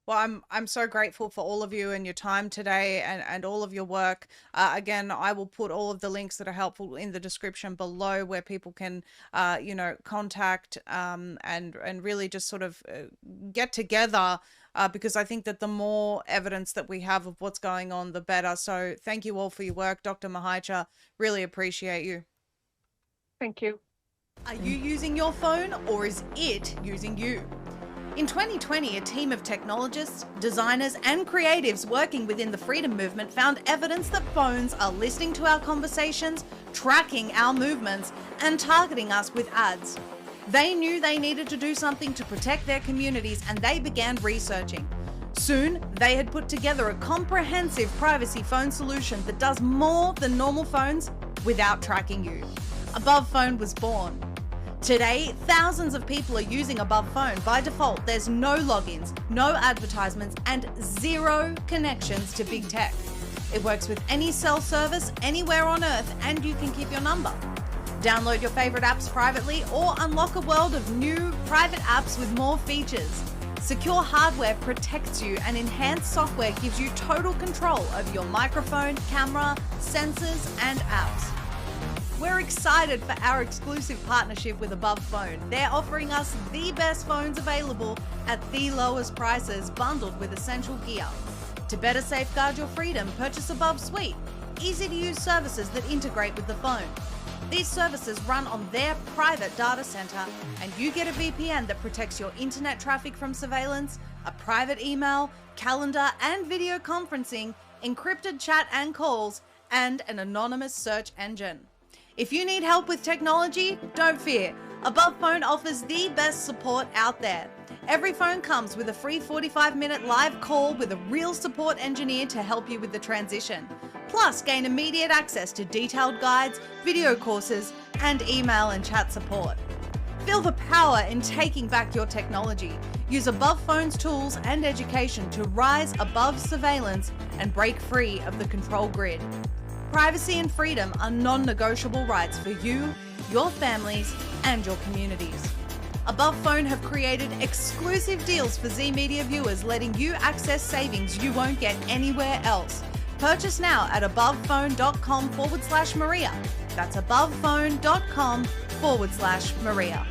Well, I'm so grateful for all of you and your time today, and all of your work. Again, I will put all of the links that are helpful in the description below, where people can, you know, contact and really just sort of get together, because I think that the more evidence that we have of what's going on, the better. So thank you all for your work. Dr. Mihalcea, really appreciate you. Thank you. Are you using your phone, or is it using you? In 2020, a team of technologists, designers, and creatives working within the freedom movement found evidence that phones are listening to our conversations, tracking our movements, and targeting us with ads. They knew they needed to do something to protect their communities, and they began researching. Soon, they had put together a comprehensive privacy phone solution that does more than normal phones without tracking you. Above Phone was born. Today, thousands of people are using Above Phone. By default, there's no logins, no advertisements, and zero connections to big tech. It works with any cell service anywhere on Earth, and you can keep your number. Download your favorite apps privately, or unlock a world of new private apps with more features. Secure hardware protects you, and enhanced software gives you total control over your microphone, camera, sensors, and apps. We're excited for our exclusive partnership with Above Phone. They're offering us the best phones available at the lowest prices, bundled with essential gear. To better safeguard your freedom, purchase Above Suite, easy-to-use services that integrate with the phone. These services run on their private data center, and you get a VPN that protects your internet traffic from surveillance, a private email, calendar and video conferencing, encrypted chat and calls, and an anonymous search engine. If you need help with technology, don't fear. Above Phone offers the best support out there. Every phone comes with a free 45-minute live call with a real support engineer to help you with the transition. Plus, gain immediate access to detailed guides, video courses, and email and chat support. Feel the power in taking back your technology. Use Above Phone's tools and education to rise above surveillance and break free of the control grid. Privacy and freedom are non-negotiable rights for you, your families, and your communities. Above Phone have created exclusive deals for Zee Media viewers, letting you access savings you won't get anywhere else. Purchase now at abovephone.com/Maria. That's abovephone.com/Maria.